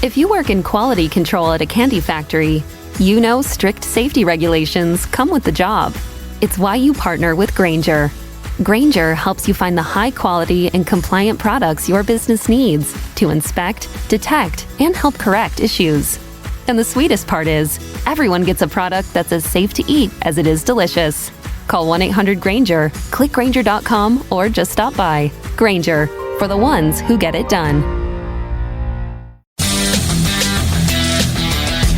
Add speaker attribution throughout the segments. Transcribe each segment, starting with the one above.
Speaker 1: If you work in quality control at a candy factory, you know strict safety regulations come with the job. It's why you partner with Grainger. Grainger helps you find the high-quality and compliant products your business needs to inspect, detect, and help correct issues. And the sweetest part is, everyone gets a product that's as safe to eat as it is delicious. Call 1-800-GRAINGER, click Grainger.com, or just stop by. Grainger, for the ones who get it done.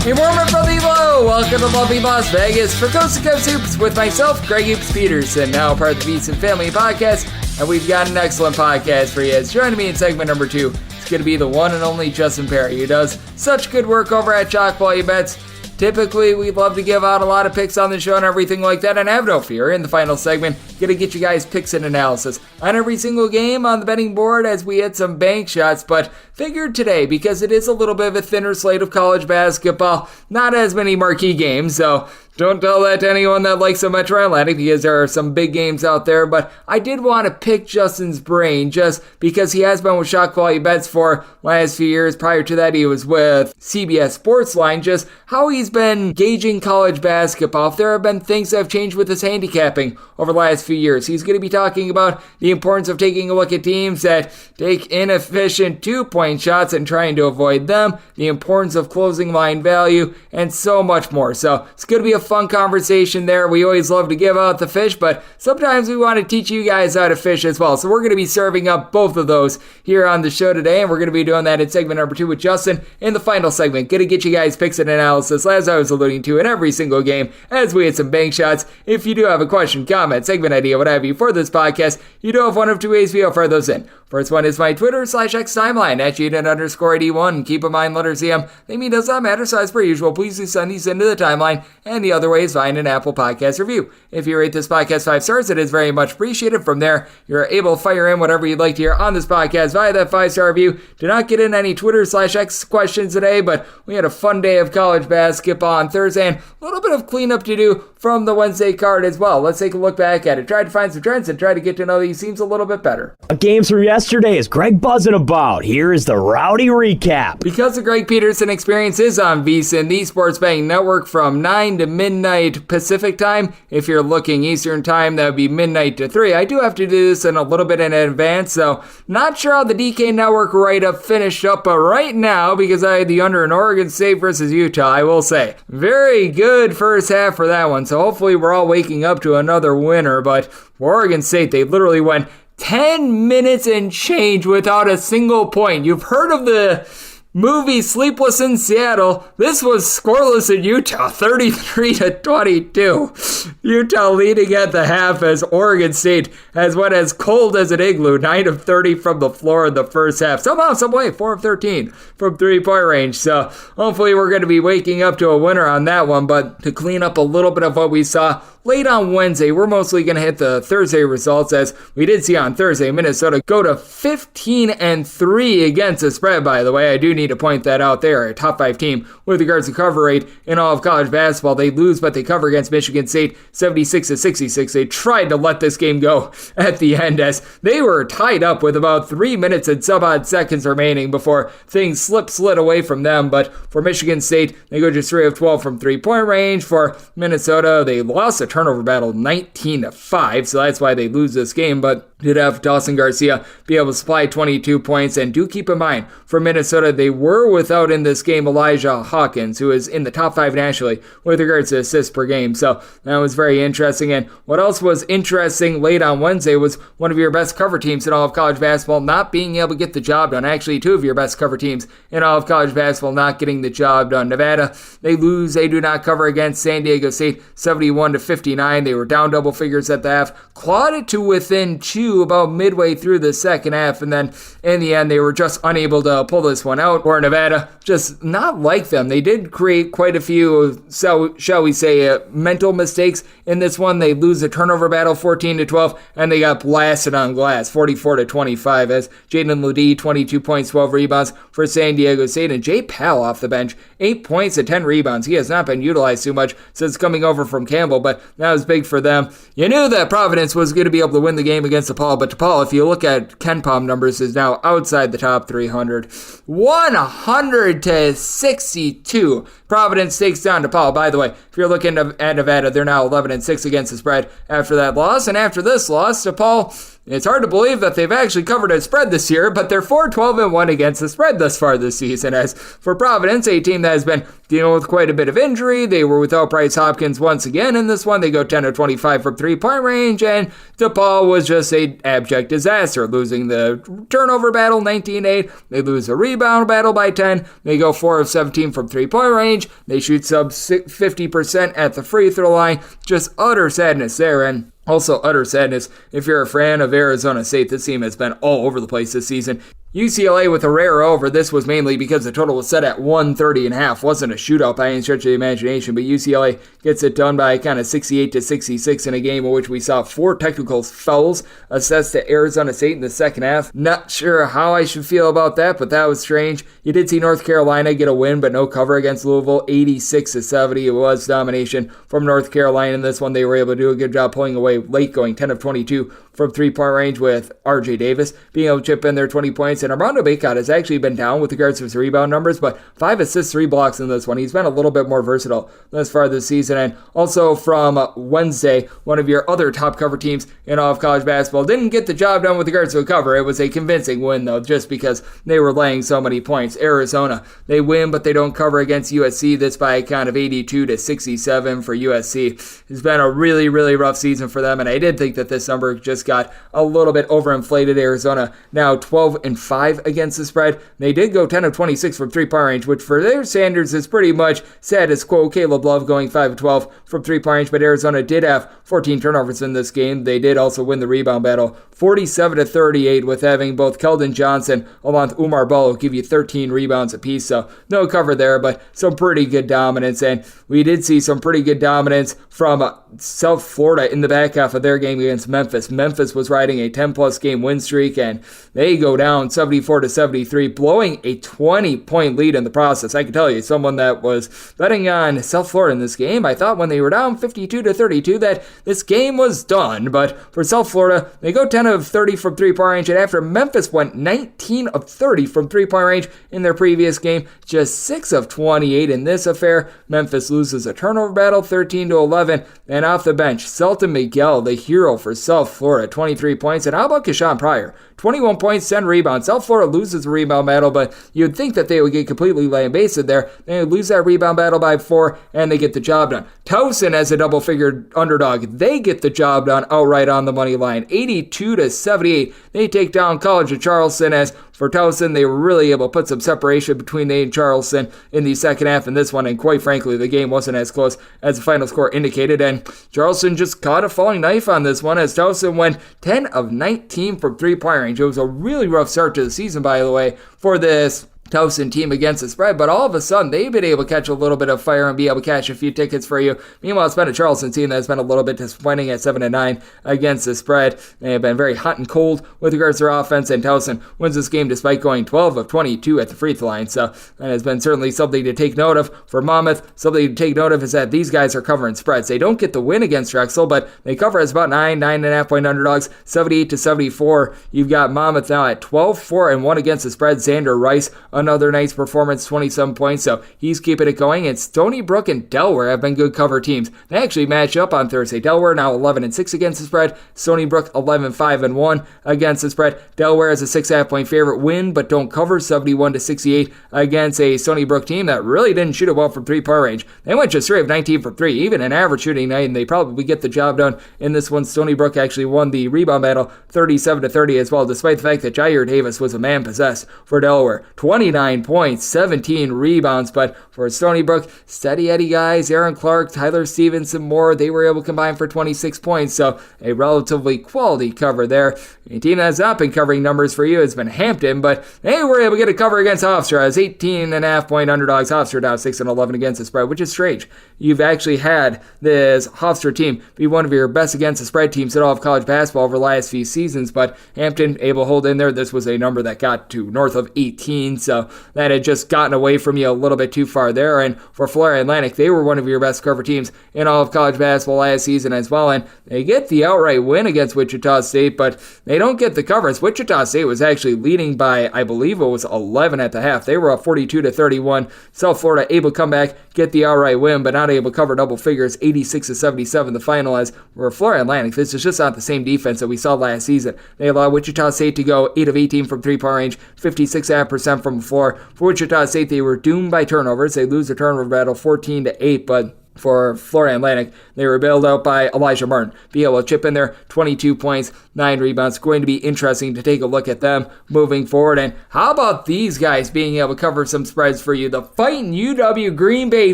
Speaker 2: Hey, warmer from the low. Welcome to lovely Las Vegas for Coast to Coast Hoops with myself, Greg Hoops Peterson, now part of the Beats and Family Podcast, and we've got an excellent podcast for you. It's joining me in segment number 2. It's going to be the one and only Justin Perri, who does such good work over at Chalk Value Bets. Typically, we love to give out a lot of picks on the show and everything like that, and have no fear. In the final segment, gonna get you guys picks and analysis on every single game on the betting board as we hit some bank shots, but figured today, because it is a little bit of a thinner slate of college basketball, not as many marquee games, so don't tell that to anyone that likes the Metro Atlantic because there are some big games out there, but I did want to pick Justin's brain just because he has been with Shock Value Bets for last few years. Prior to that, he was with CBS Sportsline, just how he's been gauging college basketball. If there have been things that have changed with his handicapping over the last few years. He's going to be talking about the importance of taking a look at teams that take inefficient two-point shots and trying to avoid them, the importance of closing line value, and so much more. So it's going to be a fun conversation there. We always love to give out the fish, but sometimes we want to teach you guys how to fish as well. So we're going to be serving up both of those here on the show today, and we're going to be doing that in segment number 2 with Justin in the final segment. Going to get you guys picks and analysis, as I was alluding to, in every single game as we hit some bank shots. If you do have a question, comment, segment idea, what have you for this podcast, you do have one of two ways we offer those in. First one is my Twitter /X timeline at @unit_81. Keep in mind, letters EM, they mean does not matter, so as per usual, please do send these into the timeline. And the other way is find an Apple Podcast review. If you rate this podcast 5 stars, it is very much appreciated. From there, you're able to fire in whatever you'd like to hear on this podcast via that 5-star review. Did not get in any Twitter /X questions today, but we had a fun day of college basketball on Thursday and a little bit of cleanup to do from the Wednesday card as well. Let's take a look back at it. Try to find some trends and try to get to know these teams a little bit better.
Speaker 3: Games from yesterday is Greg buzzing about. Here is the rowdy recap.
Speaker 2: Because the Greg Peterson Experience is on VSiN, the Sports Betting Network, from 9 to midnight Pacific time. If you're looking Eastern time, that would be midnight to 3. I do have to do this in a little bit in advance, so not sure how the DK Network write-up finished up, but right now, because I had the under in Oregon State versus Utah, I will say, very good first half for that one. So hopefully we're all waking up to another winner, but for Oregon State, they literally went 10 minutes and change without a single point. You've heard of the movie Sleepless in Seattle. This was scoreless in Utah, 33-22. Utah leading at the half as Oregon State has went as cold as an igloo, 9 of 30 from the floor in the first half. Somehow, some way, 4 of 13 from three-point range. So hopefully we're going to be waking up to a winner on that one. But to clean up a little bit of what we saw late on Wednesday, we're mostly going to hit the Thursday results, as we did see on Thursday Minnesota go to 15-3 against the spread. By the way, I do need to point that out. They are a top 5 team with regards to cover rate in all of college basketball. They lose, but they cover against Michigan State 76-66. They tried to let this game go at the end as they were tied up with about 3 minutes and some odd seconds remaining before things slid away from them. But for Michigan State, they go just 3 of 12 from three-point range. For Minnesota, they lost a turnover battle 19-5, so that's why they lose this game, but did have Dawson Garcia be able to supply 22 points. And do keep in mind, for Minnesota, they were without in this game Elijah Hawkins, who is in the top 5 nationally with regards to assists per game. So that was very interesting. And what else was interesting late on Wednesday was one of your best cover teams in all of college basketball not being able to get the job done. Actually, 2 of your best cover teams in all of college basketball not getting the job done. Nevada, they lose. They do not cover against San Diego State 71-59. They were down double figures at the half, clawed it to within 2 about midway through the second half, and then in the end they were just unable to pull this one out. Or Nevada, just not like them. They did create quite a few, shall we say, mental mistakes in this one. They lose the turnover battle 14-12, and they got blasted on glass 44-25 as Jaden Ledee, 22 points, 12 rebounds for San Diego State, and Jay Powell off the bench, 8 points and 10 rebounds. He has not been utilized too much since coming over from Campbell, but that was big for them. You knew that Providence was going to be able to win the game against DePaul, but DePaul, if you look at KenPom numbers, is now outside the top 300. 100-62. Providence takes down DePaul. By the way, if you're looking at Nevada, they're now 11-6 against the spread after that loss. And after this loss, DePaul, it's hard to believe that they've actually covered a spread this year, but they're 4-12-1 against the spread thus far this season. As for Providence, a team that has been dealing with quite a bit of injury, they were without Bryce Hopkins once again in this one. They go 10-25 from three-point range, and DePaul was just an abject disaster, losing the turnover battle 19-8. They lose the rebound battle by 10. They go 4 of 17 from three-point range. They shoot sub 50% at the free throw line. Just utter sadness there, and also utter sadness if you're a fan of Arizona State. This team has been all over the place this season. UCLA with a rare over. This was mainly because the total was set at 130.5. Wasn't a shootout by any stretch of the imagination, but UCLA gets it done by kind of 68-66 in a game in which we saw 4 technical fouls assessed to Arizona State in the second half. Not sure how I should feel about that, but that was strange. You did see North Carolina get a win, but no cover against Louisville, 86-70. It was domination from North Carolina in this one. They were able to do a good job pulling away late, going 10 of 22 from three-point range, with R.J. Davis being able to chip in their 20 points. And Armando Bacot has actually been down with regards to his rebound numbers, but 5 assists, 3 blocks in this one. He's been a little bit more versatile thus far this season. And also from Wednesday, one of your other top cover teams in all of college basketball didn't get the job done with regards to a cover. It was a convincing win, though, just because they were laying so many points. Arizona, they win, but they don't cover against USC. This by a count of 82-67 for USC. It's been a really, really rough season for them, and I did think that this number just got a little bit overinflated. Arizona now 12-5 against the spread. They did go 10 of 26 from three-point range, which for their standards is pretty much status quo. Caleb Love going 5 of 12 from three-point range, but Arizona did have 14 turnovers in this game. They did also win the rebound battle 47-38, with having both Keldon Johnson along with Umar Bello give you 13 rebounds apiece. So no cover there, but some pretty good dominance. And we did see some pretty good dominance from South Florida in the back half of their game against Memphis. Memphis was riding a 10-plus game win streak, and they go down 74-73, blowing a 20-point lead in the process. I can tell you, someone that was betting on South Florida in this game, I thought when they were down 52-32 that this game was done. But for South Florida, they go 10 of 30 from three-point range, and after Memphis went 19 of 30 from three-point range in their previous game, just 6 of 28 in this affair. Memphis loses a turnover battle 13-11, and off the bench, Selton Miguel, the hero for South Florida, 23 points, and how about Keshawn Pryor? 21 points, 10 rebounds. South Florida loses the rebound battle, but you'd think that they would get completely lambasted there. They would lose that rebound battle by 4, and they get the job done. Towson as a double-figure underdog, they get the job done outright on the money line, 82-78. They take down College of Charleston. As for Towson, they were really able to put some separation between they and Charleston in the second half in this one, and quite frankly, the game wasn't as close as the final score indicated, and Charleston just caught a falling knife on this one as Towson went 10 of 19 from three-point range. It was a really rough start to the season, by the way, for this Towson team against the spread, but all of a sudden they've been able to catch a little bit of fire and be able to catch a few tickets for you. Meanwhile, it's been a Charleston team that's been a little bit disappointing at 7-9 against the spread. They have been very hot and cold with regards to their offense, and Towson wins this game despite going 12 of 22 at the free throw line. So that has been certainly something to take note of for Monmouth. Something to take note of is that these guys are covering spreads. They don't get the win against Drexel, but they cover as about 9.5 point underdogs, 78-74. You've got Monmouth now at 12-4-1 against the spread. Xander Rice, another nice performance, 27 points, so he's keeping it going. And Stony Brook and Delaware have been good cover teams. They actually match up on Thursday. Delaware now 11-6 against the spread. Stony Brook 11-5-1 against the spread. Delaware has a 6.5 point favorite, win but don't cover, 71-68 against a Stony Brook team that really didn't shoot it well from three-point range. They went just 3 of 19 from 3, even an average shooting night, and they probably get the job done in this one. Stony Brook actually won the rebound battle 37-30 as well, despite the fact that Jair Davis was a man possessed for Delaware. 29 points, 17 rebounds, but for Stony Brook, steady Eddie guys, Aaron Clark, Tyler Stevenson, more, they were able to combine for 26 points, so a relatively quality cover there. A team that's not been covering numbers for you has been Hampton, but they were able to get a cover against Hofstra as 18.5 point underdogs. Hofstra now 6-11 against the spread, which is strange. You've actually had this Hofstra team be one of your best against the spread teams in all of college basketball over the last few seasons, but Hampton able to hold in there. This was a number that got to north of 18, so so that had just gotten away from you a little bit too far there. And for Florida Atlantic, they were one of your best cover teams in all of college basketball last season as well, and they get the outright win against Wichita State, but they don't get the covers. Wichita State was actually leading by, I believe it was 11 at the half. They were up 42-31. South Florida able to come back, get the outright win, but not able to cover double figures, 86-77 the final. As for Florida Atlantic, this is just not the same defense that we saw last season. They allowed Wichita State to go 8 of 18 from three-point range, 56.5% from the floor. For Wichita State, they were doomed by turnovers. They lose the turnover battle 14-8, but for Florida Atlantic, they were bailed out by Elijah Martin. Be able to chip in there, 22 points, 9 rebounds. Going to be interesting to take a look at them moving forward. And how about these guys being able to cover some spreads for you? The fighting UW Green Bay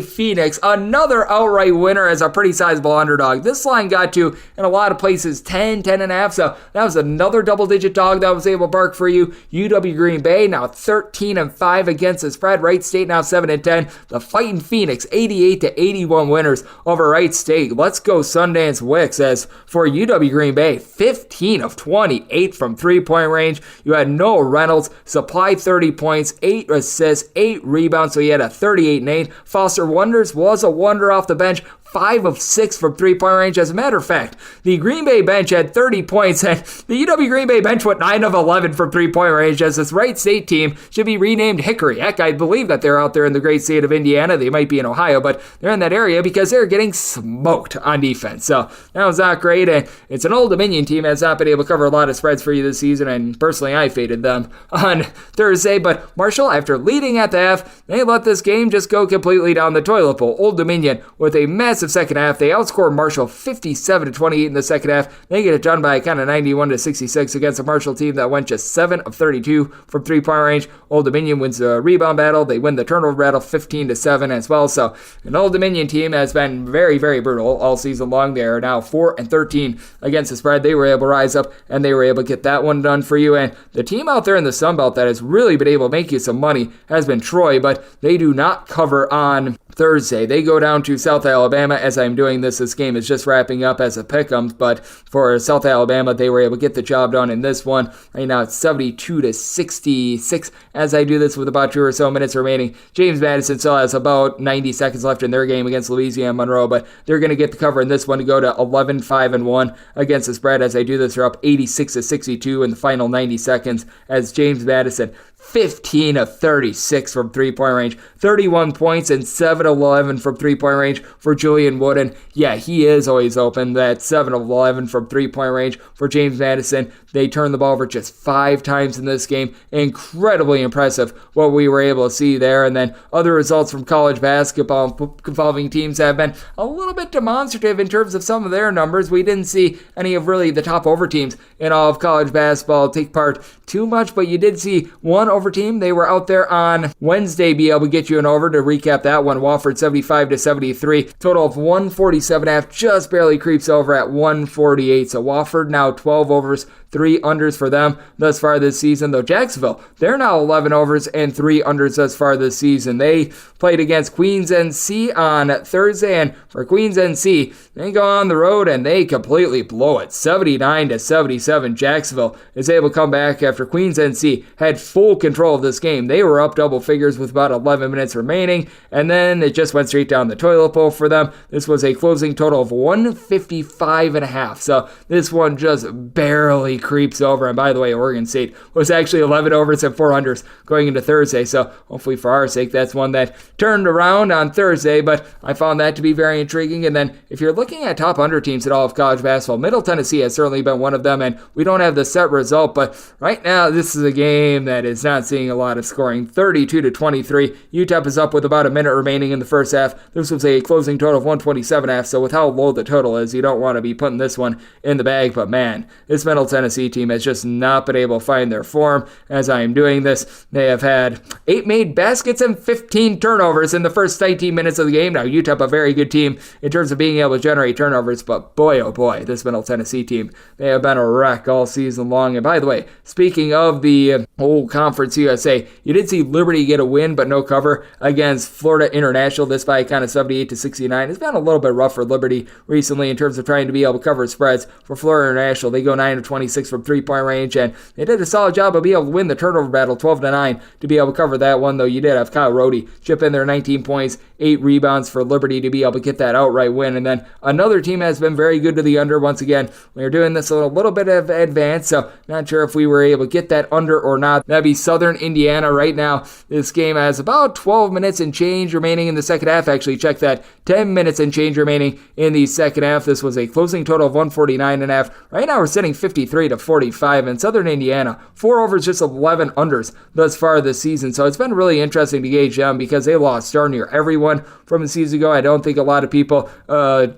Speaker 2: Phoenix, another outright winner as a pretty sizable underdog. This line got to, in a lot of places, 10, 10.5. So that was another double-digit dog that was able to bark for you. UW Green Bay now 13-5 against the spread. Wright State now 7-10. The fighting Phoenix, 88-81 winners over Wright State. Let's go Sundance Wicks. As for UW Green Bay, 15 of 28 from three-point range. You had Noah Reynolds supply 30 points, 8 assists, 8 rebounds, so he had a 38-8. Foster Wonders was a wonder off the bench, 5 of 6 from three-point range. As a matter of fact, the Green Bay bench had 30 points, and the UW Green Bay bench went 9 of 11 from three-point range, as this Wright State team should be renamed Hickory. Heck, I believe that they're out there in the great state of Indiana. They might be in Ohio, but they're in that area because they're getting smoked on defense. So that was not great, and it's an Old Dominion team that has not been able to cover a lot of spreads for you this season, and personally I faded them on Thursday. But Marshall, after leading at the half, they let this game just go completely down the toilet bowl. Old Dominion with a massive second half. They outscore Marshall 57-28 in the second half. They get it done by kind of 91-66 against a Marshall team that went just 7 of 32 from three-point range. Old Dominion wins the rebound battle. They win the turnover battle 15-7 as well. So an Old Dominion team has been very, very brutal all season long. They are now 4-13 against the spread. They were able to rise up and they were able to get that one done for you. And the team out there in the Sun Belt that has really been able to make you some money has been Troy, but they do not cover on Thursday. They go down to South Alabama. As I'm doing this game is just wrapping up as a pick'em, but for South Alabama, they were able to get the job done in this one. Right now, it's 72-66 as I do this with about 2 or so minutes remaining. James Madison still has about 90 seconds left in their game against Louisiana Monroe, but they're going to get the cover in this one to go to 11-5-1 against the spread. As I do this, they're up 86-62 in the final 90 seconds as James Madison 15 of 36 from three-point range, 31 points and 7 of 11 from three-point range for Julian Wooden. Yeah, he is always open. That 7 of 11 from three-point range for James Madison. They turned the ball over just 5 times in this game. Incredibly impressive what we were able to see there. And then other results from college basketball involving teams have been a little bit demonstrative in terms of some of their numbers. We didn't see any of really the top over teams in all of college basketball take part too much, but you did see one over team. They were out there on Wednesday be able to get you an over. To recap that one, Wofford 75-73. Total of 147.5, just barely creeps over at 148. So Wofford now 12 overs, 3 unders for them thus far this season. Though Jacksonville, they're now 11 overs and 3 unders thus far this season. They played against Queens NC on Thursday, and for Queens NC, they go on the road and they completely blow it. 79-77. Jacksonville is able to come back after Queens NC had full control of this game. They were up double figures with about 11 minutes remaining, and then it just went straight down the toilet bowl for them. This was a closing total of 155.5. So this one just barely creeps over. And by the way, Oregon State was actually 11 overs and 4 unders going into Thursday. So hopefully for our sake, that's one that turned around on Thursday, but I found that to be very intriguing. And then if you're looking at top under teams at all of college basketball, Middle Tennessee has certainly been one of them, and we don't have the set result, but right now this is a game that is not seeing a lot of scoring. 32-23. UTEP is up with about a minute remaining in the first half. This was a closing total of 127.5, so with how low the total is, you don't want to be putting this one in the bag, but man, this Middle Tennessee team has just not been able to find their form. As I am doing this, they have had 8 made baskets and 15 turnovers in the first 19 minutes of the game. Now, UTEP, a very good team in terms of being able to generate turnovers, but boy, oh boy, this Middle Tennessee team, they have been a wreck all season long. And by the way, speaking of the whole Conference USA, you did see Liberty get a win, but no cover against Florida International. This by kind of 78-69. It's been a little bit rough for Liberty recently in terms of trying to be able to cover spreads. For Florida International, they go 9 of 27 26 from three-point range, and they did a solid job of being able to win the turnover battle 12-9 to be able to cover that one, though you did have Kyle Rohde chip in there 19 points, 8 rebounds for Liberty to be able to get that outright win. And then another team has been very good to the under. Once again, we were doing this a little bit of advance, so not sure if we were able to get that under or not. That'd be Southern Indiana. Right now, this game has about 12 minutes and change remaining in the second half. Actually, check that, 10 minutes and change remaining in the second half. This was a closing total of 149.5. Right now, we're sitting 53-45, and Southern Indiana, 4 overs, just 11 unders thus far this season. So it's been really interesting to gauge them because they lost darn near everyone from a season ago. I don't think a lot of people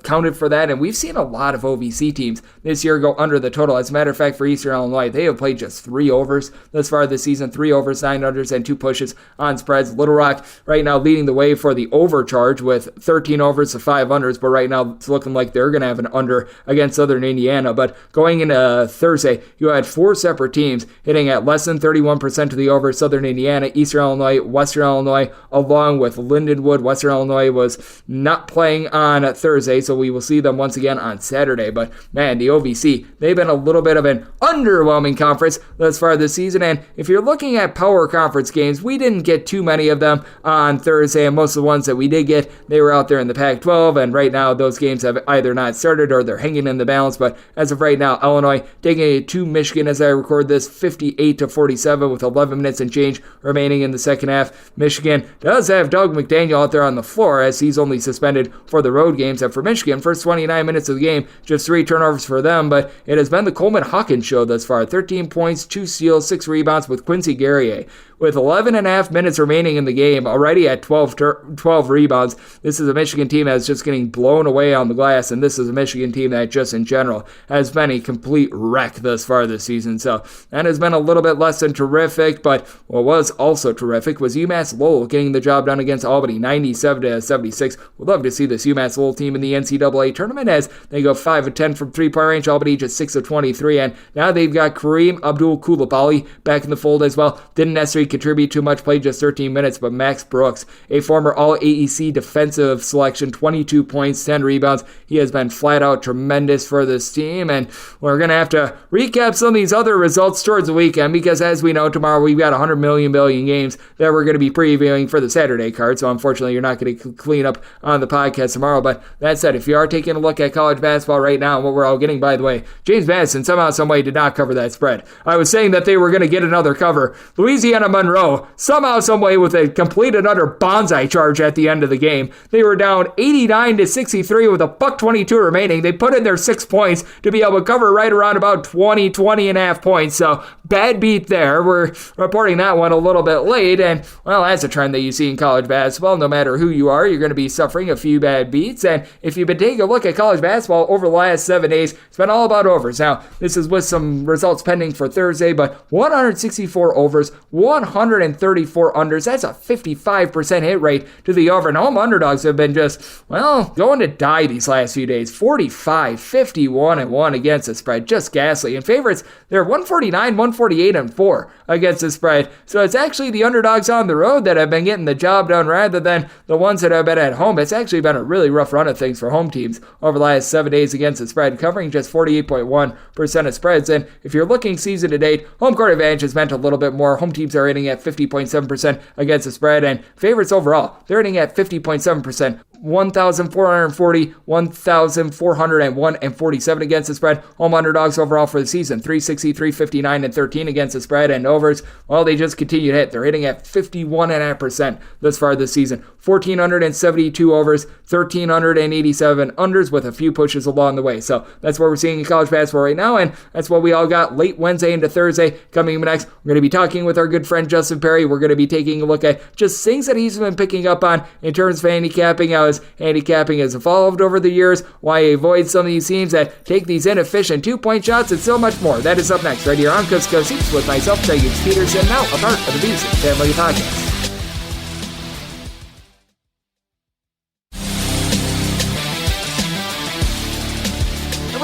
Speaker 2: counted for that, and we've seen a lot of OVC teams this year go under the total. As a matter of fact, for Eastern Illinois, they have played just 3 overs thus far this season, 3 overs, 9 unders, and 2 pushes on spreads. Little Rock right now leading the way for the overcharge with 13 overs to 5 unders, but right now it's looking like they're going to have an under against Southern Indiana. But going into Thursday, you had 4 separate teams hitting at less than 31% of the over. Southern Indiana, Eastern Illinois, Western Illinois, along with Lindenwood. Western Illinois was not playing on Thursday, so we will see them once again on Saturday. But man, the OVC, they've been a little bit of an underwhelming conference thus far this season. And if you're looking at power conference games, we didn't get too many of them on Thursday, and most of the ones that we did get, they were out there in the Pac-12, and right now those games have either not started or they're hanging in the balance. But as of right now, Illinois taking it to Michigan as I record this, 58-47 with 11 minutes and change remaining in the second half. Michigan does have Doug McDaniel out there on the floor as he's only suspended for the road games. And for Michigan, first 29 minutes of the game, just 3 turnovers for them, but it has been the Coleman Hawkins show thus far. 13 points, 2 steals, 6 rebounds with Quincy Guerrier. With 11 and a half minutes remaining in the game, already at 12 rebounds. This is a Michigan team that's just getting blown away on the glass, and this is a Michigan team that just in general has been a complete wreck thus far this season. So that has been a little bit less than terrific, but what was also terrific was UMass Lowell getting the job done against Albany, 97-76. We'd love to see this UMass Lowell team in the NCAA tournament as they go 5-10 from three-point range. Albany just 6-23, and now they've got Kareem Abdul-Koulibaly back in the fold as well. Didn't necessarily contribute too much, played just 13 minutes, but Max Brooks, a former All-AEC defensive selection, 22 points, 10 rebounds. He has been flat out tremendous for this team, and we're going to have to recap some of these other results towards the weekend because as we know, tomorrow we've got 100 million games that we're going to be previewing for the Saturday card, so unfortunately you're not going to clean up on the podcast tomorrow. But that said, if you are taking a look at college basketball right now and what we're all getting, by the way, James Madison somehow, someway did not cover that spread. I was saying that they were going to get another cover. Louisiana Monroe, somehow, someway, with a complete and utter bonsai charge at the end of the game. They were down 89-63 with $1:22 remaining. They put in their 6 points to be able to cover right around about 20 and a half points. So bad beat there. We're reporting that one a little bit late, and well, that's a trend that you see in college basketball. No matter who you are, you're going to be suffering a few bad beats. And if you've been taking a look at college basketball over the last 7 days, it's been all about overs. Now, this is with some results pending for Thursday, but 164 overs, 134 unders. That's a 55% hit rate to the over. And home underdogs have been just, well, going to die these last few days. 45, 51, and 1 against the spread. Just ghastly. And favorites, they're 149, 148, and 4 against the spread. So it's actually the underdogs on the road that have been getting the job done rather than the ones that have been at home. It's actually been a really rough run of things for home teams over the last 7 days against the spread, covering just 48.1% of spreads. And if you're looking season to date, home court advantage has meant a little bit more. Home teams are hitting at 50.7% against the spread, and favorites overall, they're hitting at 50.7%. 1,440, 1,401, and 47 against the spread. Home underdogs overall for the season, 363, 59, and 13 against the spread. And overs, well, they just continue to hit. They're hitting at 51.5% thus far this season. 1,472 overs, 1,387 unders with a few pushes along the way. So that's what we're seeing in college basketball right now, and that's what we all got late Wednesday into Thursday. Coming up next, we're going to be talking with our good friend Justin Perri. We're going to be taking a look at just things that he's been picking up on in terms of handicapping, how his handicapping has evolved over the years, why he avoids some of these teams that take these inefficient two-point shots, and so much more. That is up next right here on Coast to Coast Hoops with myself, Xavier Peterson, now a part of the Beason Family Podcast.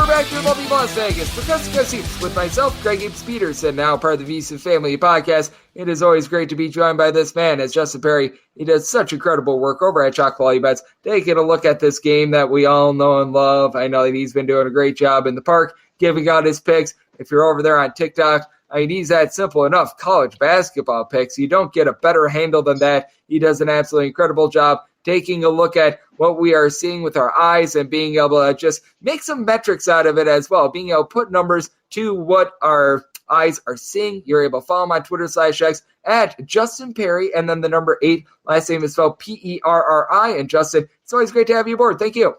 Speaker 2: Back to lovely Las Vegas for Coast to Coast Hoops with myself, Greg Gibbs Peterson, now part of the VC Family Podcast. It is always great to be joined by this man, as Justin Perri. He does such incredible work over at Chalk Value Bets. Taking a look at this game that we all know and love. I know that he's been doing a great job in the park giving out his picks. If you're over there on TikTok, I mean, he's that simple enough. College basketball picks. You don't get a better handle than that. He does an absolutely incredible job taking a look at what we are seeing with our eyes and being able to just make some metrics out of it as well, being able to put numbers to what our eyes are seeing. You're able to follow him on Twitter/X at Justin Perri, and then the number 8. Last name is spelled Perri. And Justin, it's always great to have you aboard. Thank you.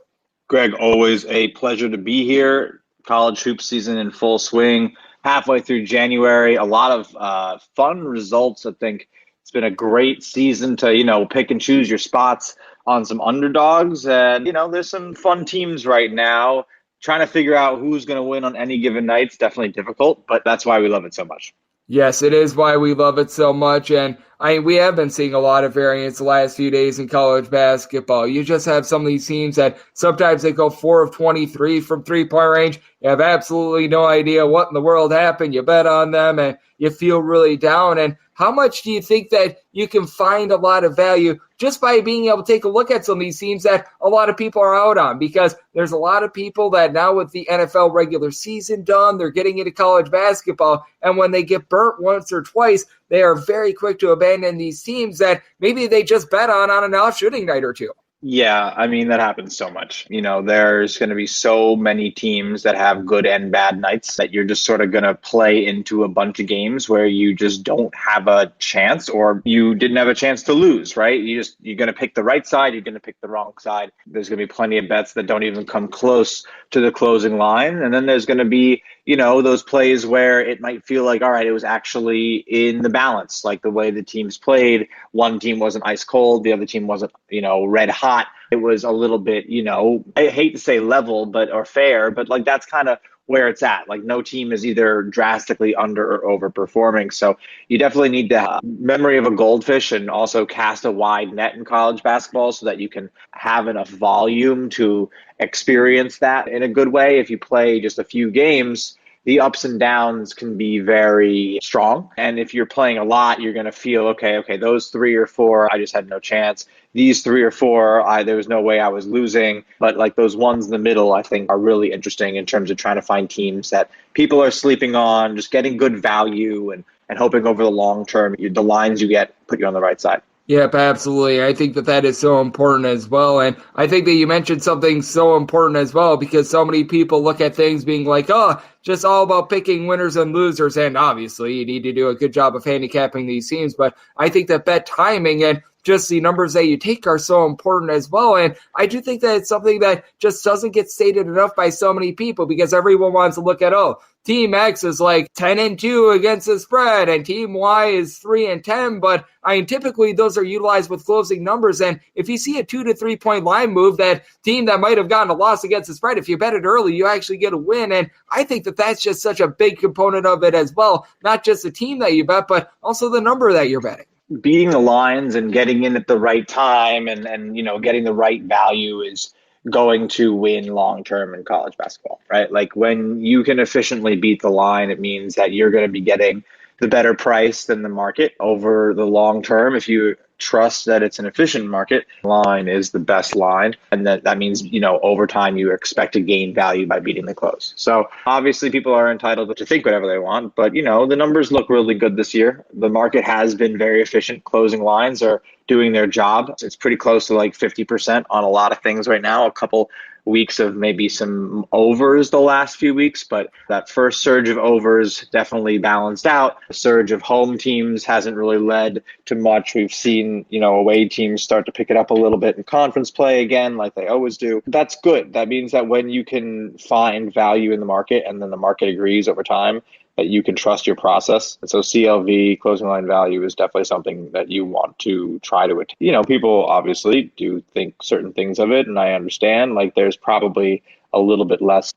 Speaker 4: Greg, always a pleasure to be here. College hoop season in full swing. Halfway through January, a lot of fun results. I think it's been a great season to, pick and choose your spots on some underdogs. And, there's some fun teams right now. Trying to figure out who's going to win on any given night is definitely difficult, but that's why we love it so much.
Speaker 2: Yes, it is why we love it so much. And we have been seeing a lot of variance the last few days in college basketball. You just have some of these teams that sometimes they go 4 of 23 from three-point range. You have absolutely no idea what in the world happened. You bet on them and you feel really down. And how much do you think that you can find a lot of value just by being able to take a look at some of these teams that a lot of people are out on? Because there's a lot of people that now with the NFL regular season done, they're getting into college basketball. And when they get burnt once or twice, they are very quick to abandon these teams that maybe they just bet on an off shooting night or two.
Speaker 4: Yeah, that happens so much. There's going to be so many teams that have good and bad nights that you're just sort of going to play into a bunch of games where you just don't have a chance, or you didn't have a chance to lose, right? You're going to pick the right side, you're going to pick the wrong side. There's going to be plenty of bets that don't even come close to the closing line. And then there's going to be, those plays where it might feel like, all right, it was actually in the balance, like the way the teams played. One team wasn't ice cold, the other team wasn't, red hot. It was a little bit, I hate to say level, or fair, but like that's kind of where it's at. Like no team is either drastically under or overperforming. So you definitely need to have memory of a goldfish and also cast a wide net in college basketball so that you can have enough volume to experience that in a good way. If you play just a few games, the ups and downs can be very strong. And if you're playing a lot, you're going to feel, okay, those 3 or 4, I just had no chance. These 3 or 4, there was no way I was losing. But like those ones in the middle, I think are really interesting in terms of trying to find teams that people are sleeping on, just getting good value and hoping over the long term, the lines you get put you on the right side.
Speaker 2: Yep, absolutely. I think that is so important as well. And I think that you mentioned something so important as well, because so many people look at things being like, just all about picking winners and losers. And obviously you need to do a good job of handicapping these teams. But I think that bet timing and just the numbers that you take are so important as well. And I do think that it's something that just doesn't get stated enough by so many people, because everyone wants to look at, Team X is like 10-2 against the spread and Team Y is 3-10. But typically those are utilized with closing numbers. And if you see a 2 to 3 point line move, that team that might have gotten a loss against the spread, if you bet it early, you actually get a win. And I think that that's just such a big component of it as well. Not just the team that you bet, but also the number that you're betting.
Speaker 4: Beating the lines and getting in at the right time and getting the right value is going to win long-term in college basketball, right? Like when you can efficiently beat the line, it means that you're going to be getting the better price than the market over the long term. If you trust that it's an efficient market, line is the best line. And that means, over time you expect to gain value by beating the close. So obviously people are entitled to think whatever they want, but the numbers look really good this year. The market has been very efficient. Closing lines are doing their job. It's pretty close to like 50% on a lot of things right now. A couple weeks of maybe some overs the last few weeks, but that first surge of overs definitely balanced out. The surge of home teams hasn't really led to much. We've seen, away teams start to pick it up a little bit in conference play again, like they always do. That's good. That means that when you can find value in the market and then the market agrees over time, that you can trust your process. And so CLV, closing line value, is definitely something that you want to try to attain. People obviously do think certain things of it, and I understand. Like there's probably a little bit less,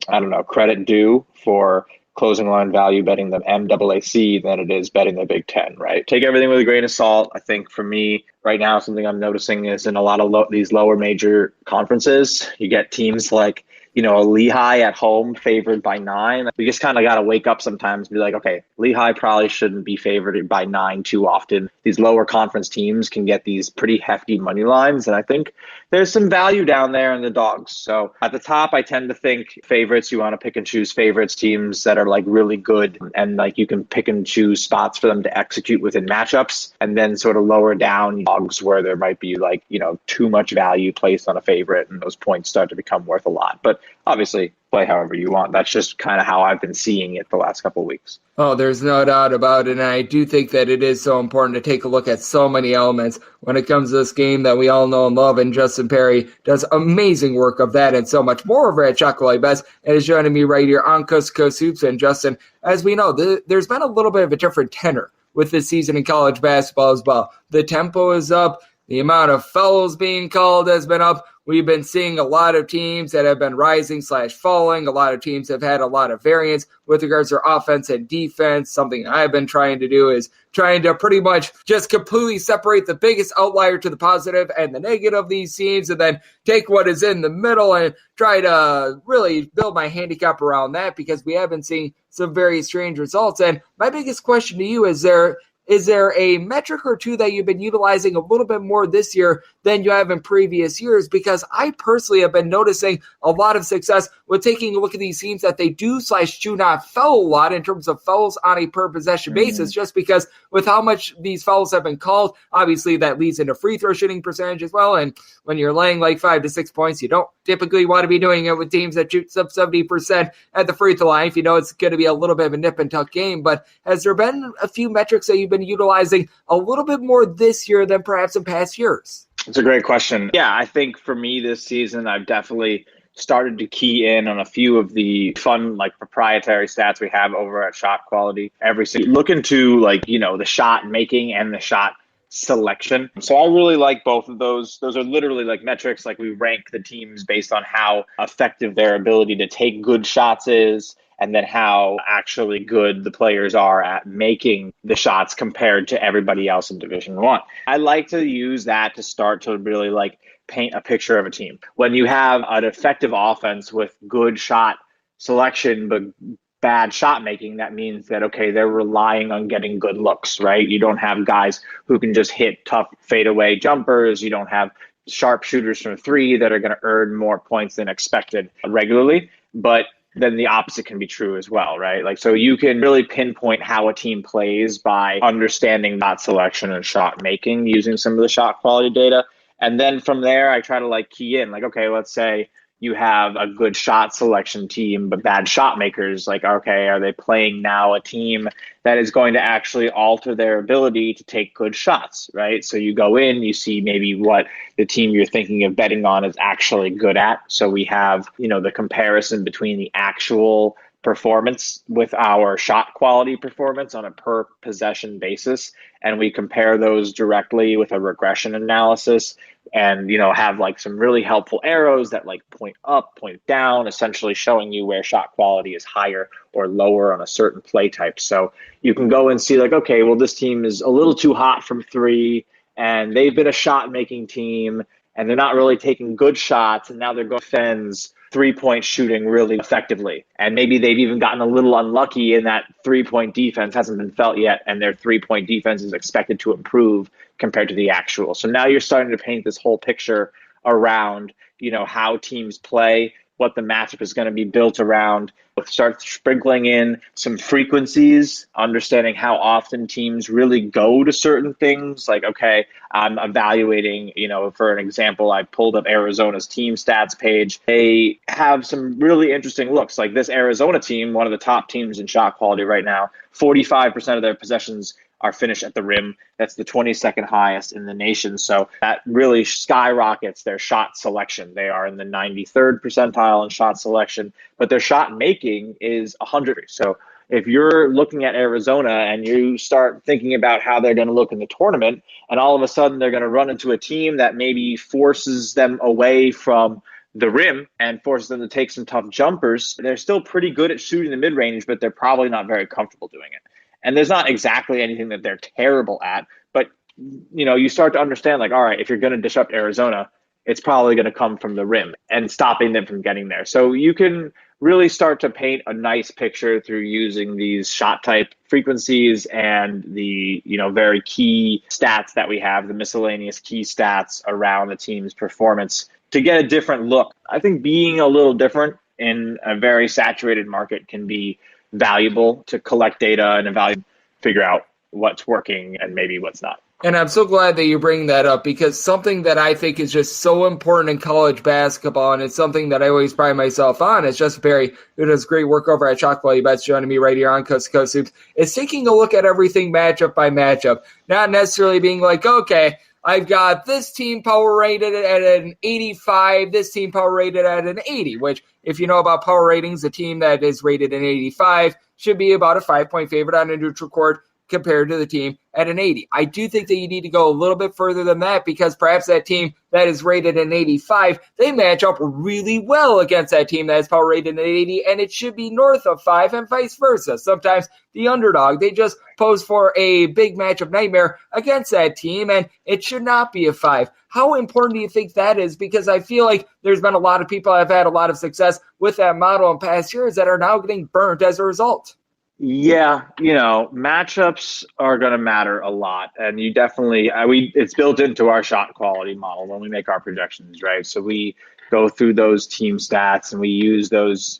Speaker 4: credit due for closing line value betting the MAAC than it is betting the Big Ten, right? Take everything with a grain of salt. I think for me right now, something I'm noticing is in a lot of these lower major conferences, you get teams like a Lehigh at home favored by 9. We just kind of got to wake up sometimes and be like, okay, Lehigh probably shouldn't be favored by 9 too often. These lower conference teams can get these pretty hefty money lines. And I think there's some value down there in the dogs. So at the top, I tend to think favorites. You want to pick and choose favorites, teams that are like really good and like you can pick and choose spots for them to execute within matchups. And then sort of lower down dogs where there might be like, too much value placed on a favorite and those points start to become worth a lot. But obviously, play however you want. That's just kind of how I've been seeing it the last couple of weeks.
Speaker 2: Oh, there's no doubt about it. And I do think that it is so important to take a look at so many elements when it comes to this game that we all know and love. And Justin Perri does amazing work of that and so much more over at Chocolate Best and is joining me right here on Coast to Coast Hoops. And Justin, as we know, there's been a little bit of a different tenor with this season in college basketball as well. The tempo is up. The amount of fouls being called has been up. We've been seeing a lot of teams that have been rising/falling. A lot of teams have had a lot of variance with regards to their offense and defense. Something I've been trying to do is trying to pretty much just completely separate the biggest outlier to the positive and the negative of these teams and then take what is in the middle and try to really build my handicap around that because we have been seeing some very strange results. And my biggest question to you is there a metric or two that you've been utilizing a little bit more this year than you have in previous years? Because I personally have been noticing a lot of success with taking a look at these teams that they do/do not foul a lot in terms of fouls on a per possession basis, just because with how much these fouls have been called, obviously that leads into free throw shooting percentage as well. And when you're laying like 5 to 6 points, you don't typically want to be doing it with teams that shoot sub 70% at the free throw line if you know it's going to be a little bit of a nip and tuck game. But has there been a few metrics that you've been utilizing a little bit more this year than perhaps in past years?
Speaker 4: It's a great question. Yeah, I think for me this season, I've definitely started to key in on a few of the fun, like proprietary stats we have over at Shot Quality. Look into the shot making and the shot selection. So I really like both of those. Those are literally like metrics. Like we rank the teams based on how effective their ability to take good shots is, and then how actually good the players are at making the shots compared to everybody else in Division One. I like to use that to start to really paint a picture of a team. When you have an effective offense with good shot selection, but bad shot making, that means that, okay, they're relying on getting good looks, right? You don't have guys who can just hit tough fadeaway jumpers. You don't have sharp shooters from 3 that are going to earn more points than expected regularly. But then the opposite can be true as well, right? So you can really pinpoint how a team plays by understanding shot selection and shot making using some of the shot quality data. And then from there, I try to key in, okay, let's say you have a good shot selection team, but bad shot makers. Okay, are they playing now a team that is going to actually alter their ability to take good shots, right? So you go in, you see maybe what the team you're thinking of betting on is actually good at. So we have, the comparison between the actual performance with our shot quality performance on a per possession basis. And we compare those directly with a regression analysis and, have some really helpful arrows that point up, point down, essentially showing you where shot quality is higher or lower on a certain play type. So you can go and see okay, well, this team is a little too hot from 3 and they've been a shot making team and they're not really taking good shots. And now they're going defends 3-point shooting really effectively. And maybe they've even gotten a little unlucky in that 3-point defense hasn't been felt yet. And their 3-point defense is expected to improve compared to the actual. So now you're starting to paint this whole picture around, how teams play, what the matchup is going to be built around. Start sprinkling in some frequencies, understanding how often teams really go to certain things. Okay, I'm evaluating, for an example, I pulled up Arizona's team stats page. They have some really interesting looks. This Arizona team, one of the top teams in shot quality right now, 45% of their possessions are finished at the rim. That's the 22nd highest in the nation. So that really skyrockets their shot selection. They are in the 93rd percentile in shot selection, but their shot making is 100. So if you're looking at Arizona and you start thinking about how they're going to look in the tournament, and all of a sudden they're going to run into a team that maybe forces them away from the rim and forces them to take some tough jumpers, they're still pretty good at shooting the mid-range, but they're probably not very comfortable doing it. And there's not exactly anything that they're terrible at, but you start to understand all right, if you're going to disrupt Arizona, it's probably going to come from the rim and stopping them from getting there. So you can really start to paint a nice picture through using these shot type frequencies and the, very key stats that we have, the miscellaneous key stats around the team's performance to get a different look. I think being a little different in a very saturated market can be valuable to collect data and evaluate, figure out what's working and maybe what's not.
Speaker 2: And I'm so glad that you bring that up, because something that I think is just so important in college basketball, and it's something that I always pride myself on, is Justin Perri, who does great work over at Shot Quality Bets, joining me right here on Coast to Coast Hoops, is taking a look at everything matchup by matchup, not necessarily being like, okay, I've got this team power rated at an 85, this team power rated at an 80, which, if you know about power ratings, the team that is rated an 85 should be about a 5-point favorite on a neutral court compared to the team at an 80. I do think that you need to go a little bit further than that, because perhaps that team that is rated an 85, they match up really well against that team that is power rated an 80, and it should be north of 5 and vice versa. Sometimes the underdog, they just pose for a big matchup nightmare against that team, and it should not be a 5. How important do you think that is? Because I feel like there's been a lot of people that have had a lot of success with that model in past years that are now getting burnt as a result.
Speaker 4: Yeah, matchups are going to matter a lot. And you definitely, it's built into our shot quality model when we make our projections, right? So we go through those team stats and we use those,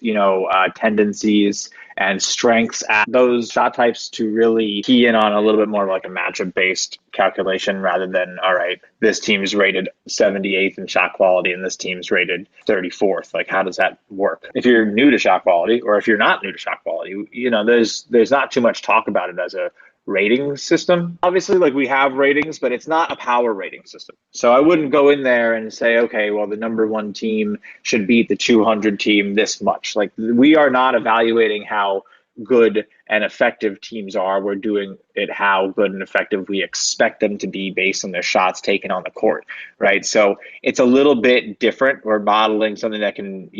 Speaker 4: tendencies and strengths at those shot types to really key in on a little bit more like a matchup based calculation rather than, all right, this team's rated 78th in shot quality and this team's rated 34th. Like, how does that work? If you're new to shot quality, or if you're not new to shot quality, there's not too much talk about it as a rating system. Obviously, like, we have ratings, but it's not a power rating system. So I wouldn't go in there and say, okay, well, the number one team should beat the 200 team this much. Like, we are not evaluating how good and effective teams are. We're doing it how good and effective we expect them to be based on their shots taken on the court, right? So it's a little bit different. We're modeling something that can,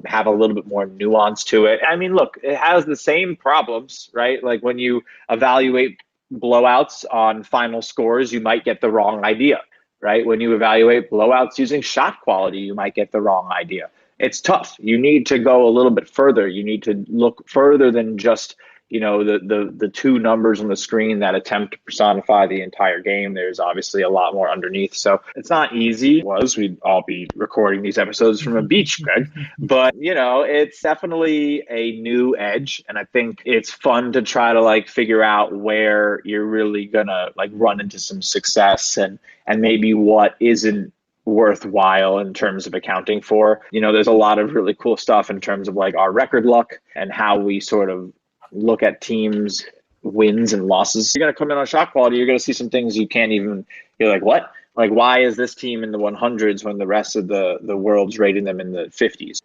Speaker 4: have a little bit more nuance to it. I mean, look, it has the same problems, right? Like, when you evaluate blowouts on final scores, you might get the wrong idea, right? When you evaluate blowouts using shot quality, you might get the wrong idea. It's tough. You need to go a little bit further. You need to look further than just, the two numbers on the screen that attempt to personify the entire game. There's obviously a lot more underneath. So it's not easy. We'd all be recording these episodes from a beach, Greg. But, it's definitely a new edge. And I think it's fun to try to figure out where you're really gonna run into some success and maybe what isn't worthwhile in terms of accounting for. There's a lot of really cool stuff in terms of our record luck and how we sort of look at teams' wins and losses. You're going to come in on shot quality, you're going to see some things you can't even, you're like, what? Like, why is this team in the 100s when the rest of the world's rating them in the 50s?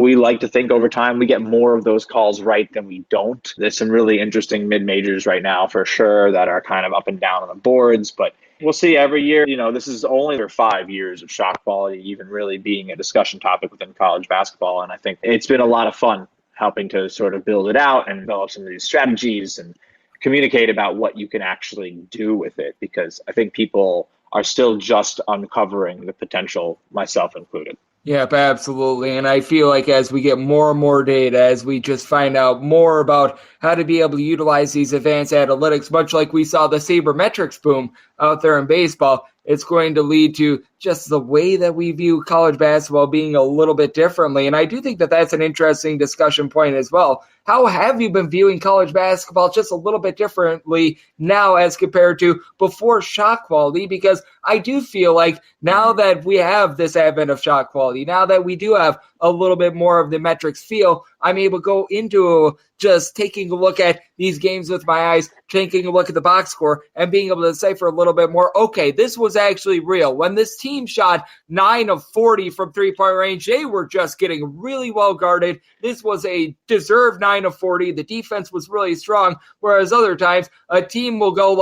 Speaker 4: We like to think over time we get more of those calls right than we don't. There's some really interesting mid-majors right now for sure that are kind of up and down on the boards, but we'll see every year. This is only for 5 years of shot quality even really being a discussion topic within college basketball. And I think it's been a lot of fun helping to sort of build it out and develop some of these strategies and communicate about what you can actually do with it, because I think people are still just uncovering the potential, myself included.
Speaker 2: Yep, absolutely. And I feel like as we get more and more data, as we just find out more about how to be able to utilize these advanced analytics, much like we saw the sabermetrics boom out there in baseball, it's going to lead to just the way that we view college basketball being a little bit differently. And I do think that that's an interesting discussion point as well. How have you been viewing college basketball just a little bit differently now as compared to before shot quality? Because I do feel like now that we have this advent of shot quality, now that we do have a little bit more of the metrics feel, I'm able to go into just taking a look at these games with my eyes, taking a look at the box score, and being able to decipher a little bit more, okay, this was actually real. When this team shot 9 of 40 from three-point range, they were just getting really well guarded. This was a deserved 9 of 40. The defense was really strong, whereas other times a team will go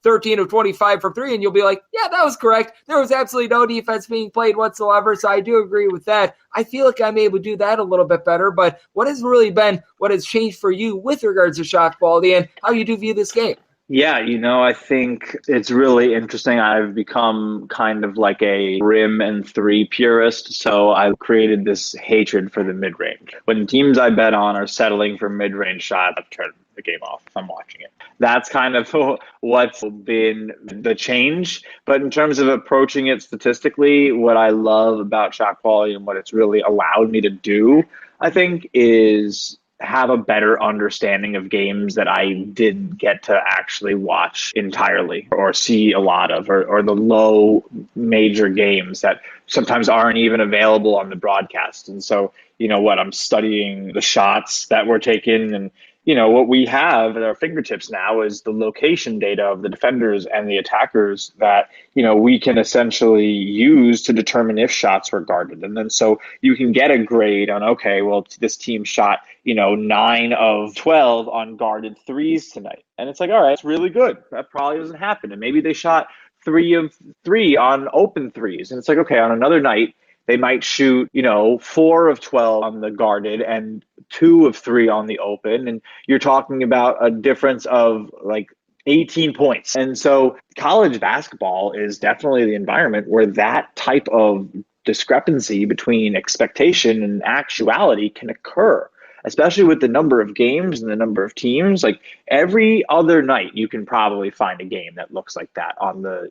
Speaker 2: 13 of 25 from three, and you'll be like, yeah, that was correct. There was absolutely no defense being played whatsoever, so I do agree with that. I feel like I'm able to do that a little bit better, but what has changed for you with regards to shot quality and how you do view this game?
Speaker 4: Yeah, I think it's really interesting. I've become kind of like a rim and three purist. So I've created this hatred for the mid range. When teams I bet on are settling for mid range shots, I've turned the game off if I'm watching it. That's kind of what's been the change. But in terms of approaching it statistically, what I love about shot quality and what it's really allowed me to do, I think, is have a better understanding of games that I didn't get to actually watch entirely or see a lot of, or the low major games that sometimes aren't even available on the broadcast. And so, I'm studying the shots that were taken, and what we have at our fingertips now is the location data of the defenders and the attackers that, we can essentially use to determine if shots were guarded. And then so you can get a grade on, okay, well, this team shot, 9 of 12 on guarded threes tonight. And it's like, all right, it's really good. That probably doesn't happen. And maybe they shot 3 of 3 on open threes. And it's like, okay, on another night, they might shoot, 4 of 12 on the guarded and 2 of 3 on the open. And you're talking about a difference of like 18 points. And so college basketball is definitely the environment where that type of discrepancy between expectation and actuality can occur, especially with the number of games and the number of teams. Like every other night, you can probably find a game that looks like that on the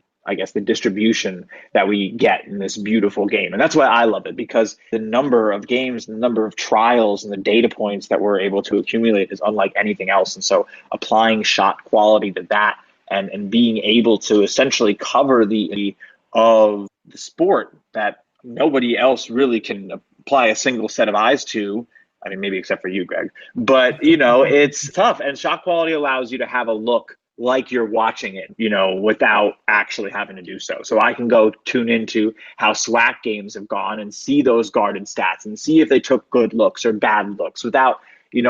Speaker 4: distribution that we get in this beautiful game. And that's why I love it, because the number of games, the number of trials, and the data points that we're able to accumulate is unlike anything else. And so applying shot quality to that and being able to essentially cover the sport that nobody else really can apply a single set of eyes to. I mean, maybe except for you, Greg. But, it's tough. And shot quality allows you to have a look like you're watching it, without actually having to do so. So I can go tune into how SWAC games have gone and see those guarded stats and see if they took good looks or bad looks without,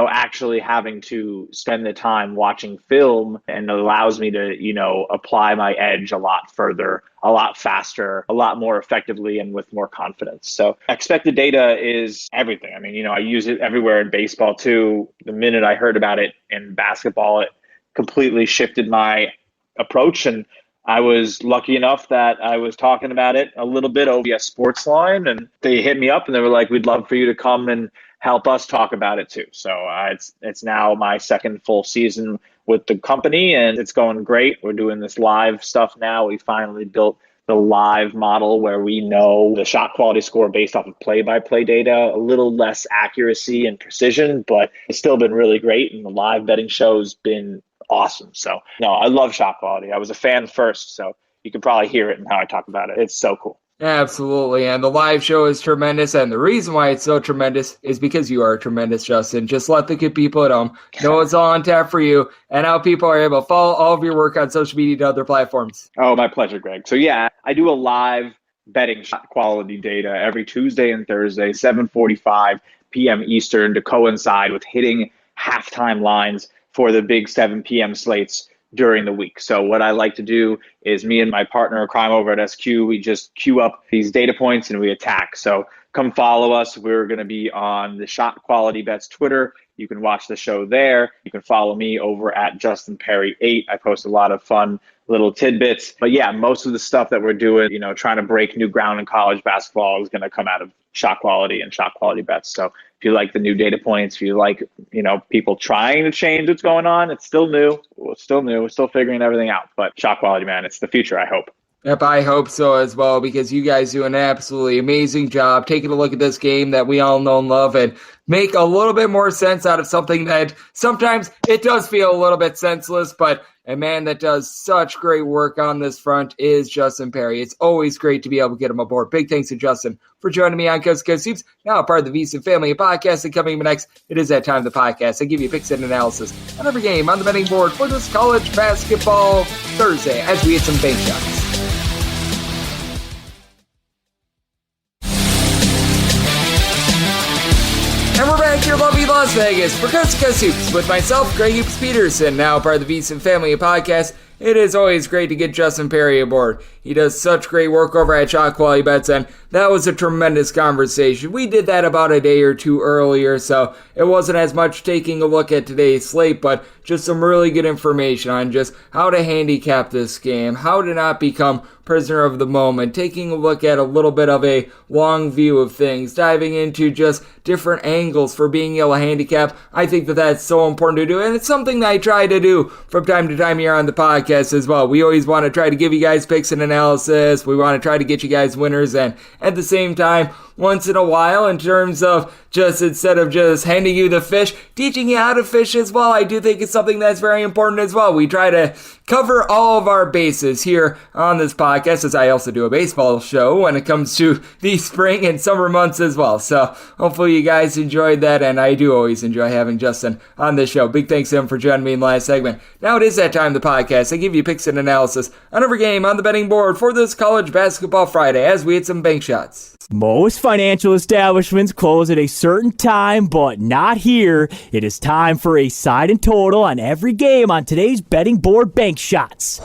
Speaker 4: actually having to spend the time watching film. And it allows me to, apply my edge a lot further, a lot faster, a lot more effectively, and with more confidence. So expected data is everything. I mean, I use it everywhere in baseball too. The minute I heard about it in basketball, it completely shifted my approach. And I was lucky enough that I was talking about it a little bit over a sports line, and they hit me up and they were like, we'd love for you to come and help us talk about it too. So it's now my second full season with the company, and it's going great. We're doing this live stuff now. We finally built the live model where we know the shot quality score based off of play-by-play data, a little less accuracy and precision, but it's still been really great. And the live betting show's been awesome. So no, I love shot quality. I was a fan first, so you can probably hear it in how I talk about it. It's so cool.
Speaker 2: Absolutely. And the live show is tremendous. And the reason why it's so tremendous is because you are tremendous, Justin. Just let the good people at home know it's all on tap for you and how people are able to follow all of your work on social media and other platforms.
Speaker 4: Oh, my pleasure, Greg. So yeah, I do a live betting shot quality data every Tuesday and Thursday, 7:45 p.m. Eastern, to coincide with hitting halftime lines for the big 7 p.m. slates during the week. So what I like to do is me and my partner in crime over at SQ, we just queue up these data points and we attack. So come follow us. We're going to be on the Shot Quality Bets Twitter. You can watch the show there. You can follow me over at Justin Perri 8. I post a lot of fun little tidbits. But yeah, most of the stuff that we're doing, trying to break new ground in college basketball is going to come out of shot quality and shot quality bets. So if you like the new data points, if you like, people trying to change what's going on, it's still new. It's still new. We're still figuring everything out. But shot quality, man, it's the future, I hope.
Speaker 2: Yep, I hope so as well, because you guys do an absolutely amazing job taking a look at this game that we all know and love and make a little bit more sense out of something that sometimes it does feel a little bit senseless, but a man that does such great work on this front is Justin Perri. It's always great to be able to get him aboard. Big thanks to Justin for joining me on Coast to Coast Hoops, now a part of the VSiN family podcast. And coming up next, it is that time of the podcast. I give you picks and analysis on every game on the betting board for this college basketball Thursday as we hit some bank shots. And we're back here in lovely Las Vegas for Coast to Coast Hoops with myself, Greg Hoops Peterson, now part of the VSiN family podcast. it is always great to get Justin Perri aboard. He does such great work over at Shot Quality Bets, and that was a tremendous conversation. We did that about a day or two earlier, so it wasn't as much taking a look at today's slate, but just some really good information on just how to handicap this game, how to not become prisoner of the moment, taking a look at a little bit of a long view of things, diving into just different angles for being able to handicap. I think that that's so important to do, and it's something that I try to do from time to time here on the podcast as well. We always want to try to give you guys picks and analysis. We want to try to get you guys winners, and at the same time, once in a while, in terms of just instead of just handing you the fish, teaching you how to fish as well. I do think it's something that's very important as well. We try to cover all of our bases here on this podcast, as I also do a baseball show when it comes to the spring and summer months as well. So hopefully you guys enjoyed that, and I do always enjoy having Justin on this show. Big thanks to him for joining me in the last segment. Now it is that time of the podcast. I give you picks and analysis on every game on the betting board for this college basketball Friday as we hit some bank shots.
Speaker 3: Most financial establishments close at a certain time, but not here. It is time for a side and total on every game on today's betting board bank shots.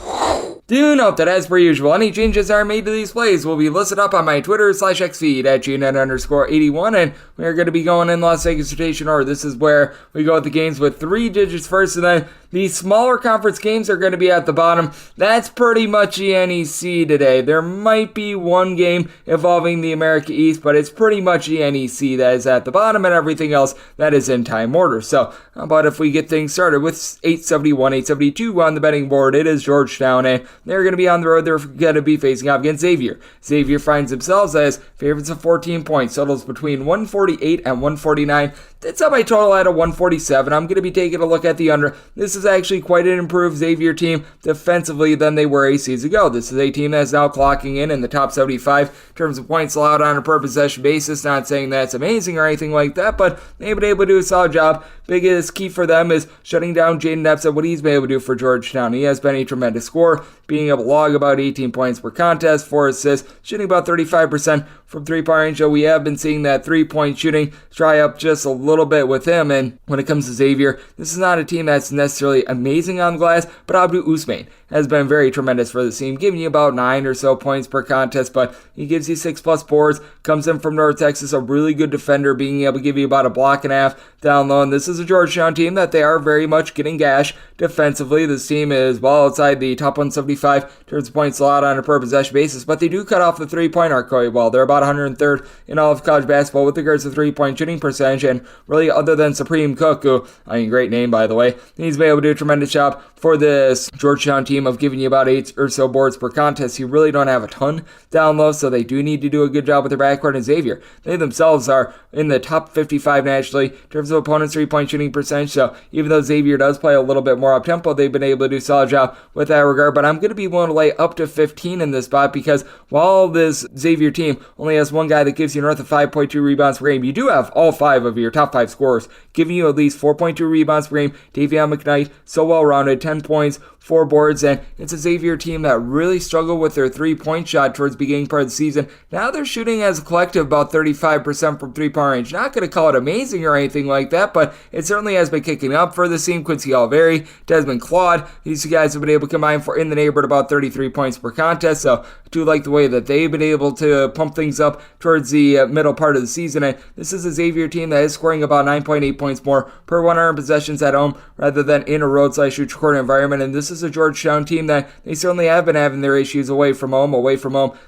Speaker 2: Do note that, as per usual, any changes that are made to these plays will be listed up on my Twitter/X feed at GNet_81, and we are going to be going in Las Vegas rotation order. This is where we go with the games with 3 digits first, and then the smaller conference games are going to be at the bottom. That's pretty much the NEC today. There might be one game involving the America East, but it's pretty much the NEC that is at the bottom, and everything else that is in time order. So how about if we get things started with 871, 872 on the betting board? It is Georgetown, and they're going to be on the road. They're going to be facing off against Xavier. Xavier finds themselves as favorites of 14 points. Totals between 148 and 149. That's up my total at a 147. I'm going to be taking a look at the under. This is actually quite an improved Xavier team defensively than they were a season ago. This is a team that's now clocking in the top 75 in terms of points allowed on a per possession basis. Not saying that's amazing or anything like that, but they've been able to do a solid job. Biggest key for them is shutting down Jaden Epps and what he's been able to do for Georgetown. He has been a tremendous scorer, being able to log about 18 points per contest, 4 assists, shooting about 35% from three-point range. So we have been seeing that three-point shooting dry up just a little bit with him. And when it comes to Xavier, this is not a team that's necessarily amazing on the glass, but Abdul Usman has been very tremendous for the team, giving you about 9 or so points per contest, but he gives you 6+ boards, comes in from North Texas, a really good defender, being able to give you about a block and a half down low. And this is a Georgetown team that they are very much getting gashed defensively. This team is well outside the top 175 in terms of points allowed on a per possession basis, but they do cut off the three-point arc quite well. They're about 103rd in all of college basketball with regards to three-point shooting percentage, and really other than Supreme Cook, who, great name by the way, he's been able to do a tremendous job for this Georgetown team of giving you about 8 or so boards per contest. You really don't have a ton down low, so they do need to do a good job with their backcourt. And Xavier, they themselves are in the top 55 nationally in terms of opponents' three-point shooting percentage, so even though Xavier does play a little bit more up-tempo, they've been able to do a solid job with that regard. But I'm going to be willing to lay up to 15 in this spot, because while this Xavier team only has one guy that gives you north of 5.2 rebounds per game, you do have all 5 of your top 5 scorers giving you at least 4.2 rebounds per game. Davion McKnight, so well-rounded, 10 points, 4 boards, and it's a Xavier team that really struggled with their three-point shot towards the beginning part of the season. Now they're shooting as a collective about 35% from three-point range. Not going to call it amazing or anything like that, but it certainly has been kicking up for the team. Quincy Alveri, Desmond Claude, these two guys have been able to combine for in the neighborhood about 33 points per contest, so I do like the way that they've been able to pump things up towards the middle part of the season. And this is a Xavier team that is scoring about 9.8 points more per 100 possessions at home rather than in a road/neutral court environment. And this is a Georgetown team that they certainly have been having their issues away from home.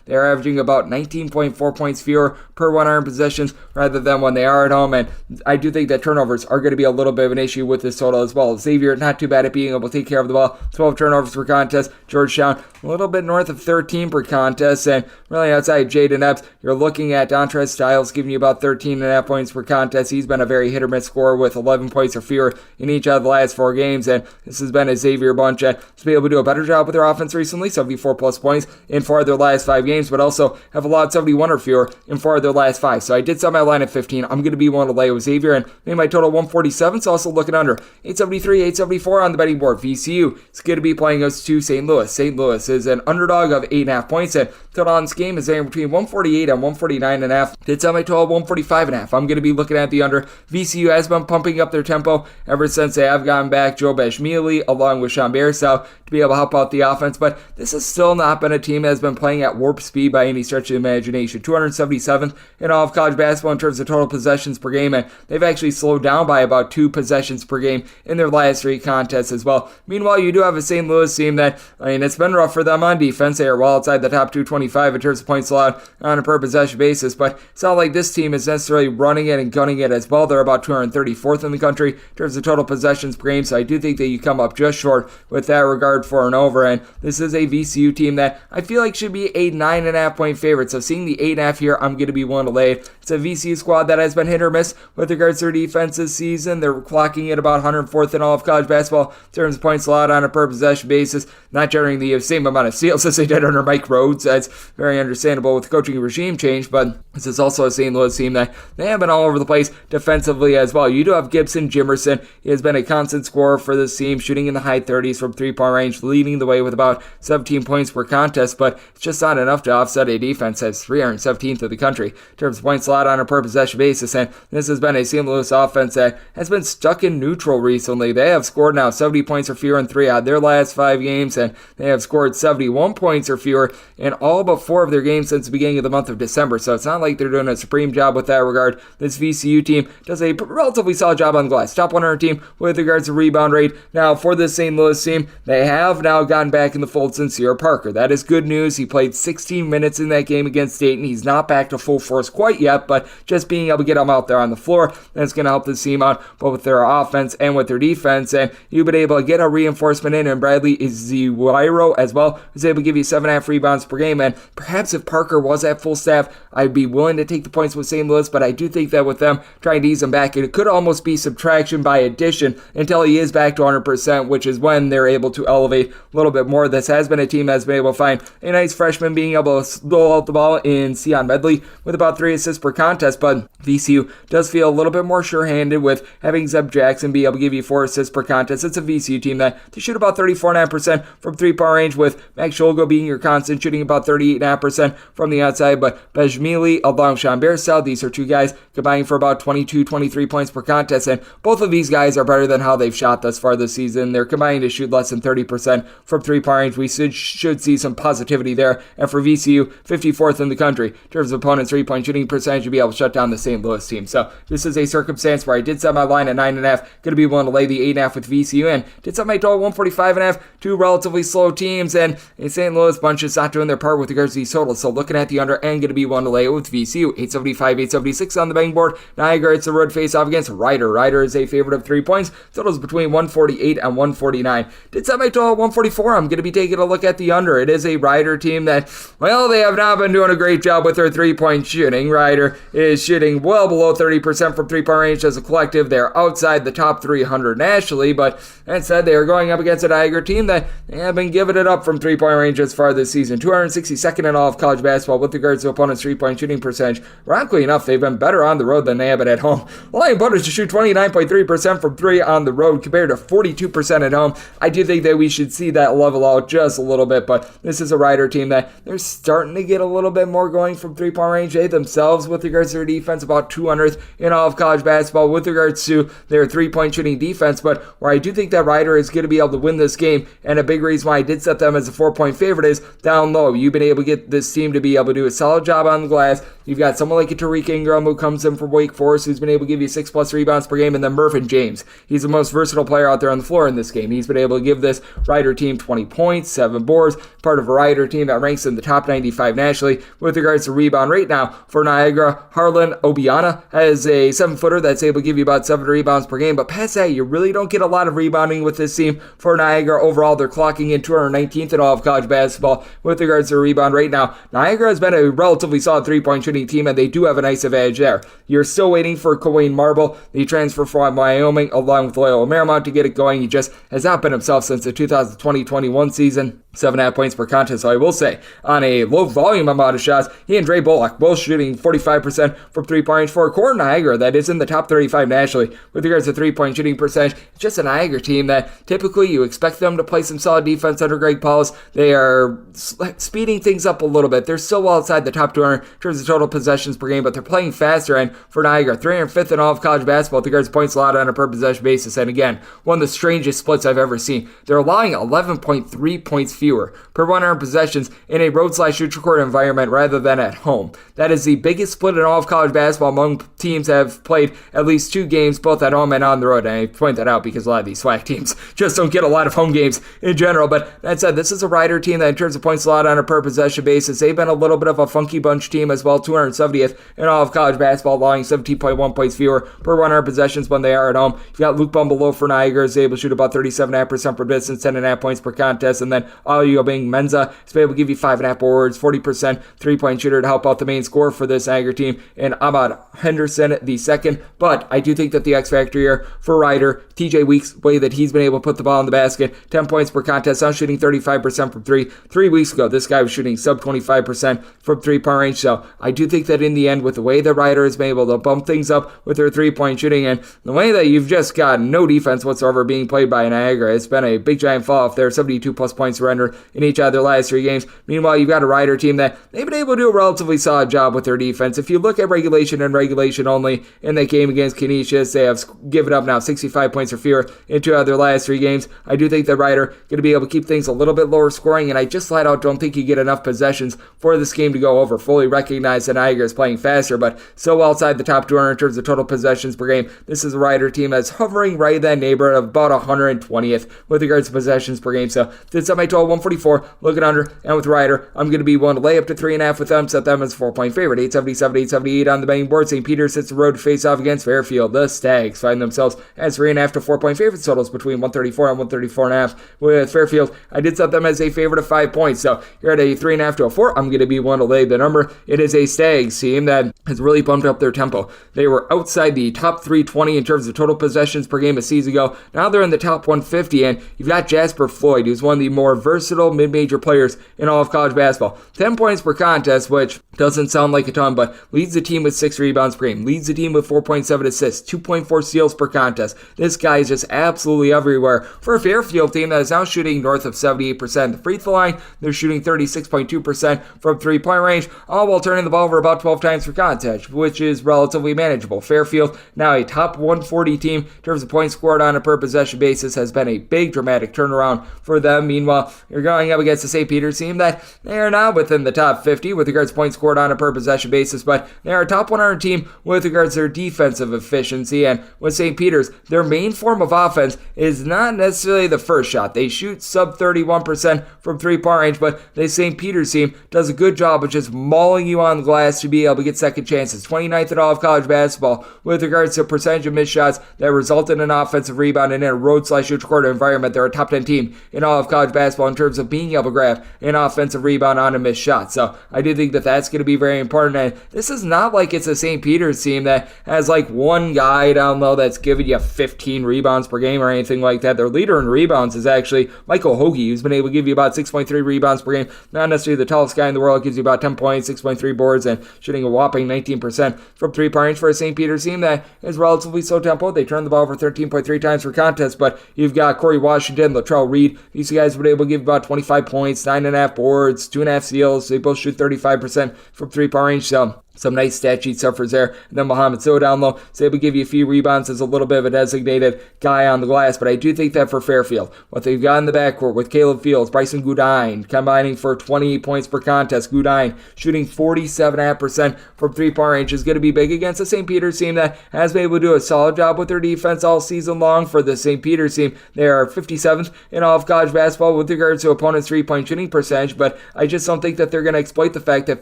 Speaker 2: They're averaging about 19.4 points fewer per 100 possessions rather than when they are at home. And I do think that turnovers are going to be a little bit of an issue with this total as well. Xavier, not too bad at being able to take care of the ball. 12 turnovers per contest. Georgetown, a little bit north of 13 per contest. And really outside Jaden Epps, you're looking at Dontrez Styles giving you about 13.5 points per contest. He's been a very hit-or-miss scorer with 11 points or fewer in each of the last 4 games. And this has been a Xavier bunch that has been able to do a better job with their offense recently. 74+ points in 4 of their last 5 games, but also have allowed 71 or fewer in 4 of their last 5. So I did set my line at 15. I'm going to be willing to lay with Xavier and made my total 147, so also looking under. 873, 874 on the betting board. VCU is going to be playing us to St. Louis. St. Louis is an underdog of 8.5 points, and total on this game is anywhere between 148 and 149.5. Did set my total 145.5. I'm going to be looking at the under. VCU has been pumping up their tempo ever since they have gotten back Joe Bashmili along with Sean Bearsow to be able to help out the offense, but this has still not been a team that has been playing at warp speed by any stretch of the imagination. 277th in all of college basketball in terms of total possessions per game, and they've actually slowed down by about 2 possessions per game in their last 3 contests as well. Meanwhile, you do have a St. Louis team that, it's been rough for them on defense. They are well outside the top 225 in terms of points allowed on a per possession basis, but it's not like this team is necessarily running it and gunning it as well. They're about 234th in the country in terms of total possessions per game, so I do think that you come up just short with that regard for an over, and this is a VCU team that I feel like should be a 9.5 point favorite, so seeing the 8.5 here, I'm going to be willing to lay. It's a VCU squad that has been hit or miss with regards to their defense this season. They're clocking at about 104th in all of college basketball in terms of points allowed on a per possession basis, not generating the same amount of steals as they did under Mike Rhodes. That's very understandable with the coaching regime change, but this is also a St. Louis team that they have been all over the place defensively as well. You do have Gibson Jimerson. He has been a constant scorer for this team, shooting in the high 30s from three-point range, leading the way with about 17 points per contest, but it's just not enough to offset a defense that's 317th of the country in terms of points allowed on a per possession basis, and this has been a St. Louis offense that has been stuck in neutral recently. They have scored now 70 points or fewer in 3 out of their last 5 games, and they have scored 71 points or fewer in all but 4 of their games since the beginning of the month of December, so it's not like they're doing a supreme job with that regard. This VCU team does a relatively solid job on the glass. Top 100 team with regards to rebound rate. Now, for this St. Louis team, they have now gotten back in the fold since Sierra Parker. That is good news. He played 16 minutes in that game against Dayton. He's not back to full force quite yet, but just being able to get him out there on the floor, that's going to help this team out both with their offense and with their defense, and you've been able to get a reinforcement in, and Bradley Izuwairo as well was able to give you 7.5 rebounds per game, and perhaps if Parker was at full staff, I'd be willing to take the points with St. Louis, but I do think that with them trying to ease him back, it could almost be subtraction by addition until he is back to 100%, which is when they're able to elevate a little bit more. This has been a team that's been able to find a nice freshman being able to roll out the ball in Sion Medley with about 3 assists per contest, but VCU does feel a little bit more sure-handed with having Zeb Jackson be able to give you 4 assists per contest. It's a VCU team that they shoot about 34.5% from 3-point range, with Max Scholgo being your constant, shooting about 38.5% from the outside, but Bejmili along with Sean Bairstow, these are 2 guys combining for about 22-23 points per contest, and both of these guys are better than how they've shot thus far this season. They're combining to shoot less than 30% from 3-point range. We should see some positivity there, and for VCU, 54th in the country in terms of opponents' 3-point shooting percentage to be able to shut down the St. Louis team. So this is a circumstance where I did set my line at 9.5, going to be willing to lay the 8.5 with VCU, and did set my total 145.5, 2 relatively slow teams, and a St. Louis bunch is not doing their part with regards to these totals, so looking at the under and going to be willing to lay it with VCU. 875, 876 on the betting board. Niagara, it's a road face-off against Rider. Rider is a favorite of 3 points. Totals between 148 and 149. Did set my total at 144. I'm going to be taking a look at the under. It is a Rider team that, well, they have not been doing a great job with their 3-point shooting. Rider is shooting well below 30% from 3-point range as a collective. They're outside the top 300 nationally, but that said, they are going up against a Niagara team that they have been giving it up from 3-point range as far this season. 262nd in all of college basketball with regards to opponents' 3-point shooting percentage. Ironically enough, they've been better on the road than they have been at home. Allowing opponents to shoot 29.3% from 3 on the road compared to 42% at home. I do think that we should see that level out just a little bit, but this is a Rider team that they're starting to get a little bit more going from 3-point range. They themselves, with regards to their defense, about 200th in all of college basketball with regards to their 3-point shooting defense, but where I do think that Rider is going to be able to win this game, and a big reason why I did set them as a 4-point favorite is down low. You've been able to get this team to be able to do a solid job on the glass. You've got someone like a Tariq Ingram who comes in from Wake Forest, who's been able to give you 6+ rebounds per game, and then Murphin James. He's the most versatile player out there on the floor in this game. He's been able to give this Rider team 20 points, 7 boards, part of a Rider team that ranks in the top 95 nationally with regards to rebound rate. Now, for Niagara, Harlan Obiana has a 7-footer that's able to give you about 7 rebounds per game, but past that, you really don't get a lot of rebounding with this team. For Niagara, overall, they're clocking in 219th in all of college basketball with regards to rebound rate. Now, Niagara has been a relatively solid 3-point shooting team, and they do have a nice advantage there. You're still waiting for Kawayne Marble, the transfer from Wyoming, along with Loyola Marymount, to get it going. He just has not been himself since the 2020-21 season. 7.5 points per contest. So I will say, on a low volume amount of shots, he and Dre Bullock both shooting 45% from three-point range for a core Niagara that is in the top 35 nationally with regards to three-point shooting percentage. It's just a Niagara team that typically you expect them to play some solid defense under Greg Paulus. They are speeding things up a little bit. They're still well outside the top 200 in terms of total possessions per game, but they're playing faster. And for Niagara, 305th in all of college basketball with regards to points allowed on a per possession basis. And again, one of the strangest splits I've ever seen. They're allowing 11.3 points fewer per 100 possessions in a road/neutral court environment rather than at home. That is the biggest split in all of college basketball among teams that have played at least 2 games, both at home and on the road. And I point that out because a lot of these SWAC teams just don't get a lot of home games in general. But that said, this is a Rider team that in terms of points allowed on a per possession basis, they've been a little bit of a funky bunch team as well. 270th in all of college basketball, allowing 17.1 points fewer per 100 possessions when they are at home. You've got Luke Bumblelow for Niagara is able to shoot about 37.5% per distance, 10.5 points per contest, and then Ayo Menza is able to give you 5.5 boards, 40% three-point shooter to help out the main scorer for this Niagara team, and Ahmad Henderson the second. But I do think that the X factor here for Rider, TJ Weeks, way that he's been able to put the ball in the basket, 10 points per contest, now shooting 35% from 3. 3 weeks ago, this guy was shooting sub 25% from three-point range. So I do think that in the end, with the way the Rider has been able to bump things up with their three-point shooting and the way that you've just got no defense whatsoever being played by Niagara, it's been a big giant fall off there. 72 plus points surrendered in each of their last 3 games. Meanwhile, you've got a Rider team that they've been able to do a relatively solid job with their defense. If you look at regulation and regulation only in that game against Canisius, they have given up now 65 points or fewer in 2 of their last 3 games. I do think that Rider going to be able to keep things a little bit lower scoring, and I just flat out don't think you get enough possessions for this game to go over. Fully recognize that Niagara is playing faster, but so outside the top 200 in terms of total possessions per game. This is a Rider team that's hovering right in that neighborhood of about 120th with regards to possessions per game. So did set my total 144, looking under, and with Rider, I'm going to be willing to lay up to 3.5 with them, set them as a 4-point favorite. 877, 878 on the betting board. St. Peter's hits the road to face off against Fairfield. The Stags find themselves as 3.5 to 4-point favorites, totals between 134 and 134.5. With Fairfield, I did set them as a favorite of 5 points. So here at a 3.5 to a 4, I'm going to be willing to lay the number. It is a Stags team that has really bumped up their tempo. They were outside the top 320 in terms of total possessions per game a season ago. Now they're in the top 150, and you've got Jasper Floyd, who's one of the more versatile mid-major players in all of college basketball. 10 points per contest, which doesn't sound like a ton, but leads the team with 6 rebounds per game, leads the team with 4.7 assists, 2.4 steals per contest. This guy is just absolutely everywhere. For a Fairfield team that is now shooting north of 78% the free throw line, they're shooting 36.2% from three-point range, all while turning the ball over about 12 times per contest, which is relatively manageable. Fairfield, now a top 140 team in terms of points scored on a per possession basis, has been a big dramatic turnaround for them. Meanwhile, you're going up against the St. Peter's team that they are now within the top 50 with regards to points scored on a per possession basis, but they are a top 100 team with regards to their defensive efficiency. And with St. Peter's, their main form of offense is not necessarily the first shot. They shoot sub 31% from three-point range, but the St. Peter's team does a good job of just mauling you on the glass to be able to get second chances. 29th in all of college basketball with regards to percentage of missed shots that result in an offensive rebound and in a road/neutral court environment. They're a top 10 team in all of college basketball in terms of being able to grab an offensive rebound on a missed shot. So I do think that that's going to be very important. And this is not like it's a St. Peter's team that has like one guy down low that's giving you 15 rebounds per game or anything like that. Their leader in rebounds is actually Michael Hoagie, who's been able to give you about 6.3 rebounds per game. Not necessarily the tallest guy in the world, gives you about 10 points, 6.3 boards, and shooting a whopping 19% from three-point range for a St. Peter's team that is relatively slow tempo. They turn the ball over 13.3 times per contest, but you've got Corey Washington, Latrell Reed. These guys have been able to give about 25 points, 9.5 boards, 2.5 steals. They both shoot 35% from three-point range, so some nice stat sheet suffers there. And then Mohamed So down low is able to give you a few rebounds as a little bit of a designated guy on the glass. But I do think that for Fairfield, what they've got in the backcourt with Caleb Fields, Bryson Gudine combining for 28 points per contest. Gudine shooting 47.5% from three-point range is going to be big against the St. Peter's team that has been able to do a solid job with their defense all season long. For the St. Peter's team, they are 57th in all of college basketball with regards to opponents' three-point shooting percentage. But I just don't think that they're going to exploit the fact that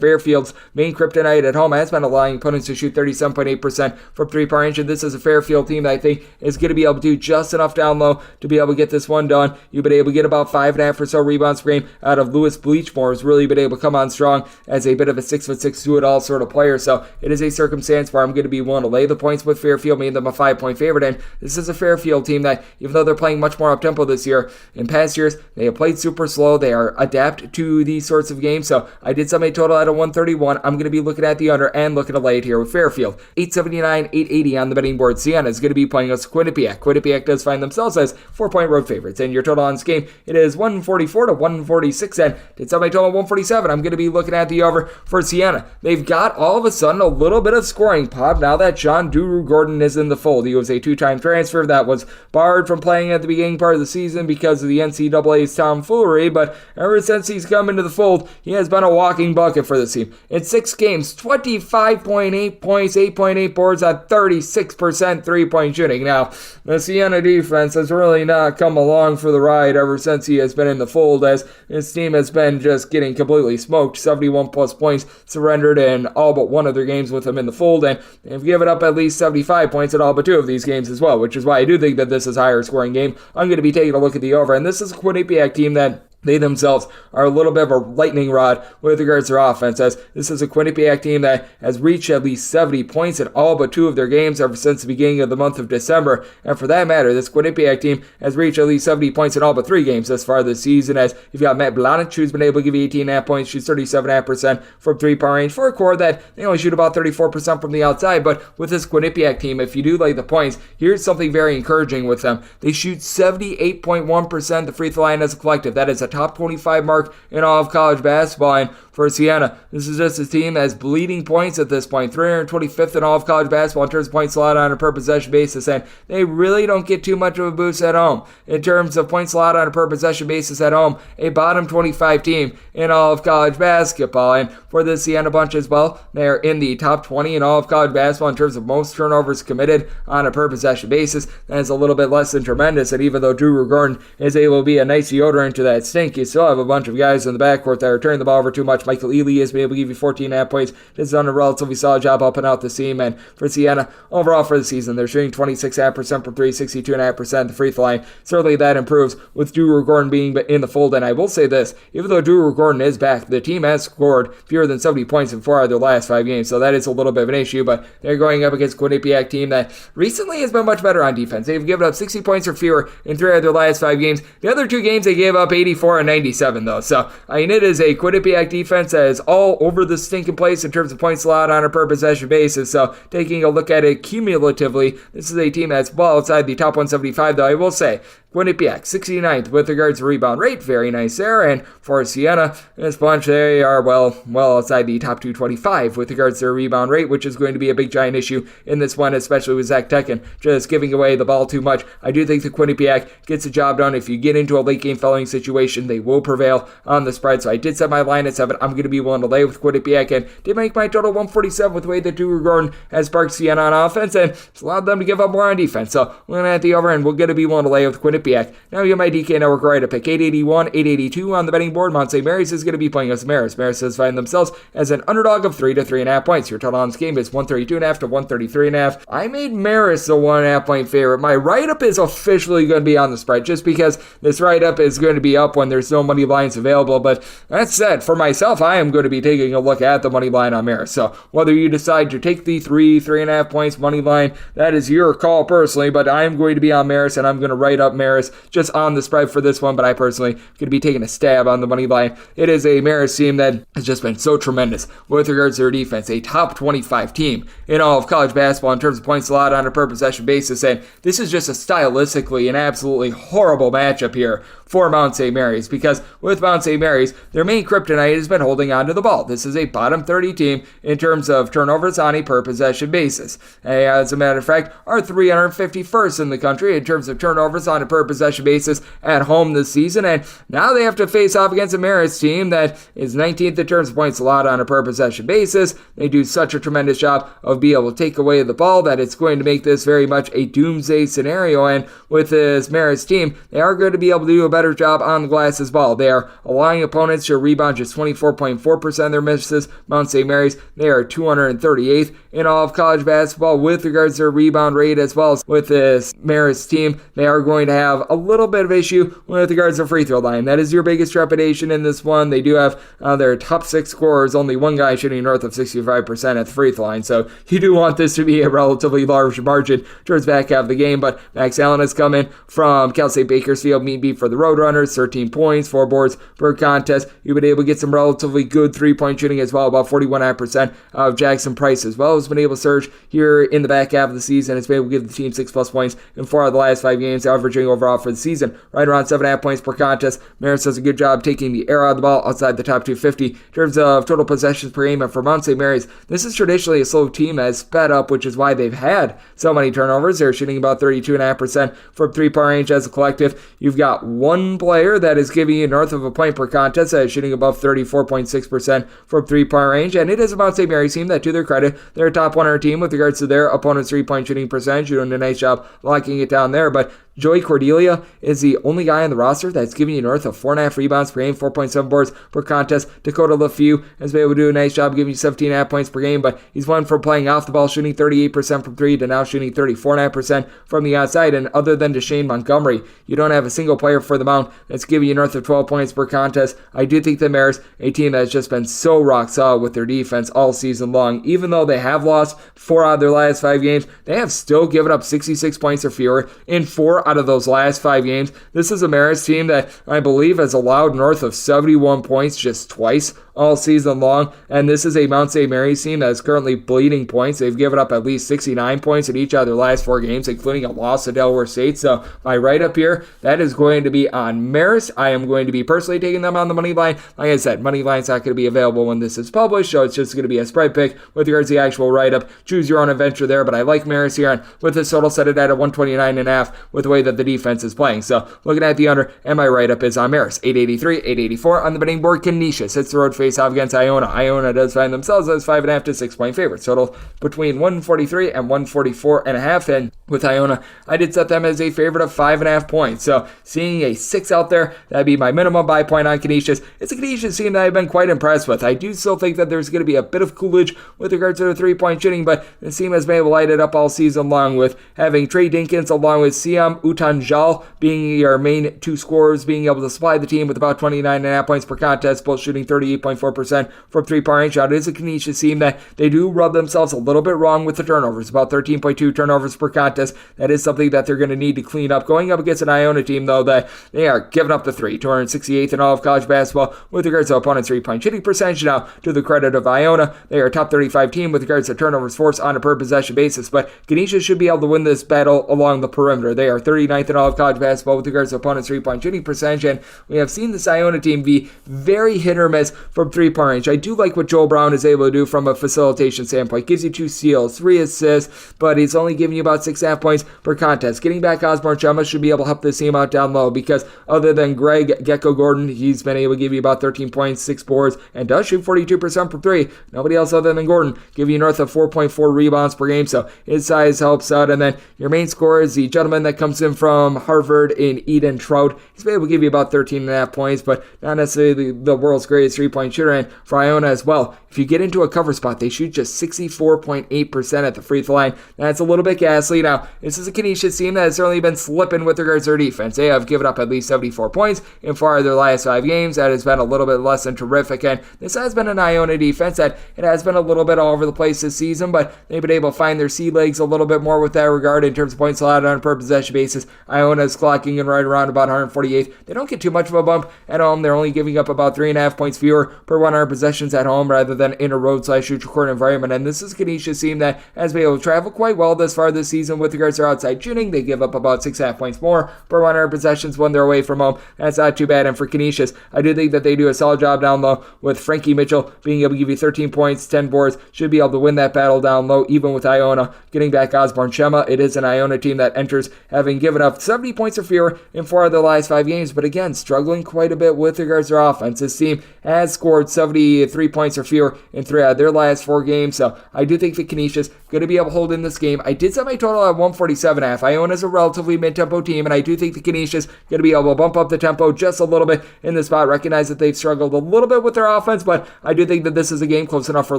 Speaker 2: Fairfield's main kryptonite at home home has been allowing opponents to shoot 37.8% from three-point range, and this is a Fairfield team that I think is going to be able to do just enough down low to be able to get this one done. You've been able to get about 5.5 or so rebounds per game out of Lewis Bleachmore, who's really been able to come on strong as a bit of a 6'6" do-it-all sort of player. So it is a circumstance where I'm going to be willing to lay the points with Fairfield, making them a 5-point favorite. And this is a Fairfield team that, even though they're playing much more up-tempo this year, in past years, they have played super slow. They are adapt to these sorts of games. So I did set my total at a 131. I'm going to be looking at the under and looking to lay it here with Fairfield. 879, 880 on the betting board. Siena is going to be playing us Quinnipiac. Quinnipiac does find themselves as 4-point road favorites. And your total on this game, it is 144 to 146. And did set my total at 147. I'm going to be looking at the over for Siena. They've got all of a sudden a little bit of scoring pop now that John Duru Gordon is in the fold. He was a two-time transfer that was barred from playing at the beginning part of the season because of the NCAA's tomfoolery, but ever since he's come into the fold, he has been a walking bucket for the team. In 6 games, 25.8 points, 8.8 boards on 36% three-point shooting. Now, the Siena defense has really not come along for the ride ever since he has been in the fold, as his team has been just getting completely smoked. 71 plus points surrendered in all but one of their games with him in the fold, and they've given up at least 75 points in all but 2 of these games as well, which is why I do think that this is a higher scoring game. I'm going to be taking a look at the over, and this is a Quinnipiac team that they themselves are a little bit of a lightning rod with regards to their offense, as this is a Quinnipiac team that has reached at least 70 points in all but 2 of their games ever since the beginning of the month of December. And for that matter, this Quinnipiac team has reached at least 70 points in all but 3 games thus far this season, as you've got Matt Blanic, who's been able to give you 18.5 points, shoots 37.5% from three-point range for a core that they only shoot about 34% from the outside. But with this Quinnipiac team, if you do lay the points, here's something very encouraging with them. They shoot 78.1% the free throw line as a collective. That is a top 25 mark in all of college basketball. And for Siena, this is just a team that's bleeding points at this point, 325th in all of college basketball in terms of points allowed on a per possession basis, and they really don't get too much of a boost at home. In terms of points allowed on a per possession basis at home, a bottom 25 team in all of college basketball. And for the Siena bunch as well, they're in the top 20 in all of college basketball in terms of most turnovers committed on a per possession basis. That is a little bit less than tremendous, and even though Drew Gordon is able to be a nice deodorant to that stink, you still have a bunch of guys in the backcourt that are turning the ball over too much. Michael Ely has been able to give you 14.5 points. This has done a relatively solid job up and out the seam. And for Siena, overall for the season, they're shooting 26.5% from 3, 62.5% the free throw line. Certainly that improves with Drew Gordon being in the fold. And I will say this, even though Drew Gordon is back, the team has scored fewer than 70 points in 4 out of their last 5 games. So that is a little bit of an issue, but they're going up against Quinnipiac team that recently has been much better on defense. They've given up 60 points or fewer in 3 out of their last 5 games. The other 2 games they gave up 84 and 97 though. So I mean, it is a Quinnipiac defense that is all over the stinking place in terms of points allowed on a per possession basis. So taking a look at it cumulatively, this is a team that's well outside the top 175, though I will say Quinnipiac, 69th with regards to rebound rate. Very nice there. And for Siena, this bunch, they are well outside the top 225 with regards to their rebound rate, which is going to be a big giant issue in this one, especially with Zach Tekken just giving away the ball too much. I do think the Quinnipiac gets the job done. If you get into a late game fouling situation, they will prevail on the spread. So I did set my line at 7. I'm going to be willing to lay with Quinnipiac and did make my total 147 with the way that Drew Gordon has sparked Siena on offense and it's allowed them to give up more on defense. So we're going to at the over and we're going to be willing to lay with Quinnipiac. Now you get my DK Network right to pick 881, 882 on the betting board. Mount St. Mary's is going to be playing us Marist. Marist has find themselves as an underdog of 3 to 3.5 points. Your total on this game is 132.5 to 133.5. I made Marist a 1.5 point favorite. My write-up is officially going to be on the spread just because this write-up is going to be up when there's no money lines available. But that said, for myself, I am going to be taking a look at the money line on Marist. So whether you decide to take the 3.5 points money line, that is your call personally, but I am going to be on Marist and I'm going to write up Marist just on the spread for this one, but I personally am going to be taking a stab on the money line. It is a Marist team that has just been so tremendous with regards to their defense, a top 25 team in all of college basketball in terms of points allowed on a per possession basis, and this is just a stylistically an absolutely horrible matchup here for Mount St. Mary's, because with Mount St. Mary's, their main kryptonite has been holding on to the ball. This is a bottom 30 team in terms of turnovers on a per possession basis. As a matter of fact, are 351st in the country in terms of turnovers on a per possession basis at home this season, and now they have to face off against a Marist team that is 19th in terms of points allowed on a per possession basis. They do such a tremendous job of being able to take away the ball that it's going to make this very much a doomsday scenario, and with this Marist team, they are going to be able to do a better job on the glass as well. They are allowing opponents to rebound just 24.4% of their misses. Mount St. Mary's, they are 238th in all of college basketball with regards to their rebound rate, as well as with this Marist team. They are going to have a little bit of issue with regards to free throw line. That is your biggest trepidation in this one. They do have their top 6 scorers, only one guy shooting north of 65% at the free throw line. So you do want this to be a relatively large margin towards back half of the game. But Max Allen has come in from Cal State Bakersfield, mean beat for the Roadrunners, 13 points, 4 boards per contest. You've been able to get some relatively good 3-point shooting as well, about 41% of Jackson Price as well has been able to surge here in the back half of the season. It's been able to give the team 6+ points in 4 of the last 5 games, averaging overall for the season right around 7.5 points per contest. Marist does a good job taking the air out of the ball outside the top 250 in terms of total possessions per game. And for Mount St. Mary's, this is traditionally a slow team that has sped up, which is why they've had so many turnovers. They're shooting about 32.5% from 3-point range as a collective. You've got one player that is giving you north of a point per contest that is shooting above 34.6% from 3-point range, and it is a Mount St. Mary's team that, to their credit, they're a top 100 team with regards to their opponent's 3-point shooting percentage, doing a nice job locking it down there. But Joey Cordelia is the only guy on the roster that's giving you north of 4.5 rebounds per game, 4.7 boards per contest. Dakota LeFew has been able to do a nice job giving you 17.5 points per game, but he's won from playing off the ball, shooting 38% from 3 to now shooting 34.5% from the outside. And other than Deshane Montgomery, you don't have a single player for the Mount that's giving you north of 12 points per contest. I do think the Mariners, a team that has just been so rock solid with their defense all season long, even though they have lost 4 out of their last 5 games, they have still given up 66 points or fewer in 4 out of those last 5 games. This is a Marist team that I believe has allowed north of 71 points just twice all season long, and this is a Mount St. Mary's team that is currently bleeding points. They've given up at least 69 points in each of their last 4 games, including a loss to Delaware State. So my write-up here, that is going to be on Marist. I am going to be personally taking them on the money line. Like I said, money line's not going to be available when this is published, so it's just going to be a spread pick with regards to the actual write-up. Choose your own adventure there, but I like Marist here, and with this total set it at a 129.5 with the way that the defense is playing. So looking at the under, and my write-up is on Marist. 883, 884 on the betting board. Canisius hits the road face off against Iona. Iona does find themselves as 5.5 to 6-point favorites. Total between 143 and 144.5. And with Iona, I did set them as a favorite of 5.5 points. So seeing a 6 out there, that'd be my minimum buy point on Canisius. It's a Canisius team that I've been quite impressed with. I do still think that there's going to be a bit of Coolidge with regards to the 3-point shooting, but this team has been able to light it up all season long with having Trey Dinkins along with Siam Utanjal being your main 2 scorers, being able to supply the team with about 29.5 points per contest, both shooting 38.4% from 3-point range. It is a Canisius team that they do rub themselves a little bit wrong with the turnovers, about 13.2 turnovers per contest. That is something that they're going to need to clean up. Going up against an Iona team, though, that they are giving up the 3, 268th in all of college basketball with regards to opponents' 3-point shooting percentage. Now, to the credit of Iona, they are a top 35 team with regards to turnovers forced on a per possession basis, but Canisius should be able to win this battle along the perimeter. They are 39th in all of college basketball with regards to opponents' 3-point shooting percentage, and we have seen this Iona team be very hit or miss from 3-point range. I do like what Joel Brown is able to do from a facilitation standpoint. Gives you 2 steals, 3 assists, but he's only giving you about 6.5 points per contest. Getting back Osborne Chema should be able to help this team out down low, because other than Greg Gecko Gordon, he's been able to give you about 13 points, 6 boards, and does shoot 42% from 3. Nobody else other than Gordon giving you north of 4.4 rebounds per game, so his size helps out. And then your main scorer is the gentleman that comes in from Harvard in Eden Trout. He's been able to give you about 13.5 points, but not necessarily the world's greatest 3-point shooter. And for Iona as well, if you get into a cover spot, they shoot just 64.8% at the free throw line. That's a little bit ghastly. Now, this is a Canisius team that has certainly been slipping with regards to their defense. They have given up at least 74 points in 4 of their last 5 games. That has been a little bit less than terrific, and this has been an Iona defense that it has been a little bit all over the place this season, but they've been able to find their sea legs a little bit more with that regard in terms of points allowed on a per possession basis. Iona is clocking in right around about 148th. They don't get too much of a bump at home. They're only giving up about 3.5 points fewer per 100 possessions at home rather than in a road/neutral court environment. And this is a Canisius team that has been able to travel quite well this far this season with regards to their outside shooting. They give up about 6.5 points more per 100 possessions when they're away from home. That's not too bad. And for Canisius, I do think that they do a solid job down low with Frankie Mitchell being able to give you 13 points, 10 boards. Should be able to win that battle down low, even with Iona getting back Osborne Chema. It is an Iona team that enters having having given up 70 points or fewer in 4 of their last 5 games, but again, struggling quite a bit with regards to their offense. This team has scored 73 points or fewer in 3 out of their last 4 games, so I do think that Canisius going to be able to hold in this game. I did set my total at 147.5. Iona is a relatively mid-tempo team, and I do think the Canisius going to be able to bump up the tempo just a little bit in this spot. Recognize that they've struggled a little bit with their offense, but I do think that this is a game close enough for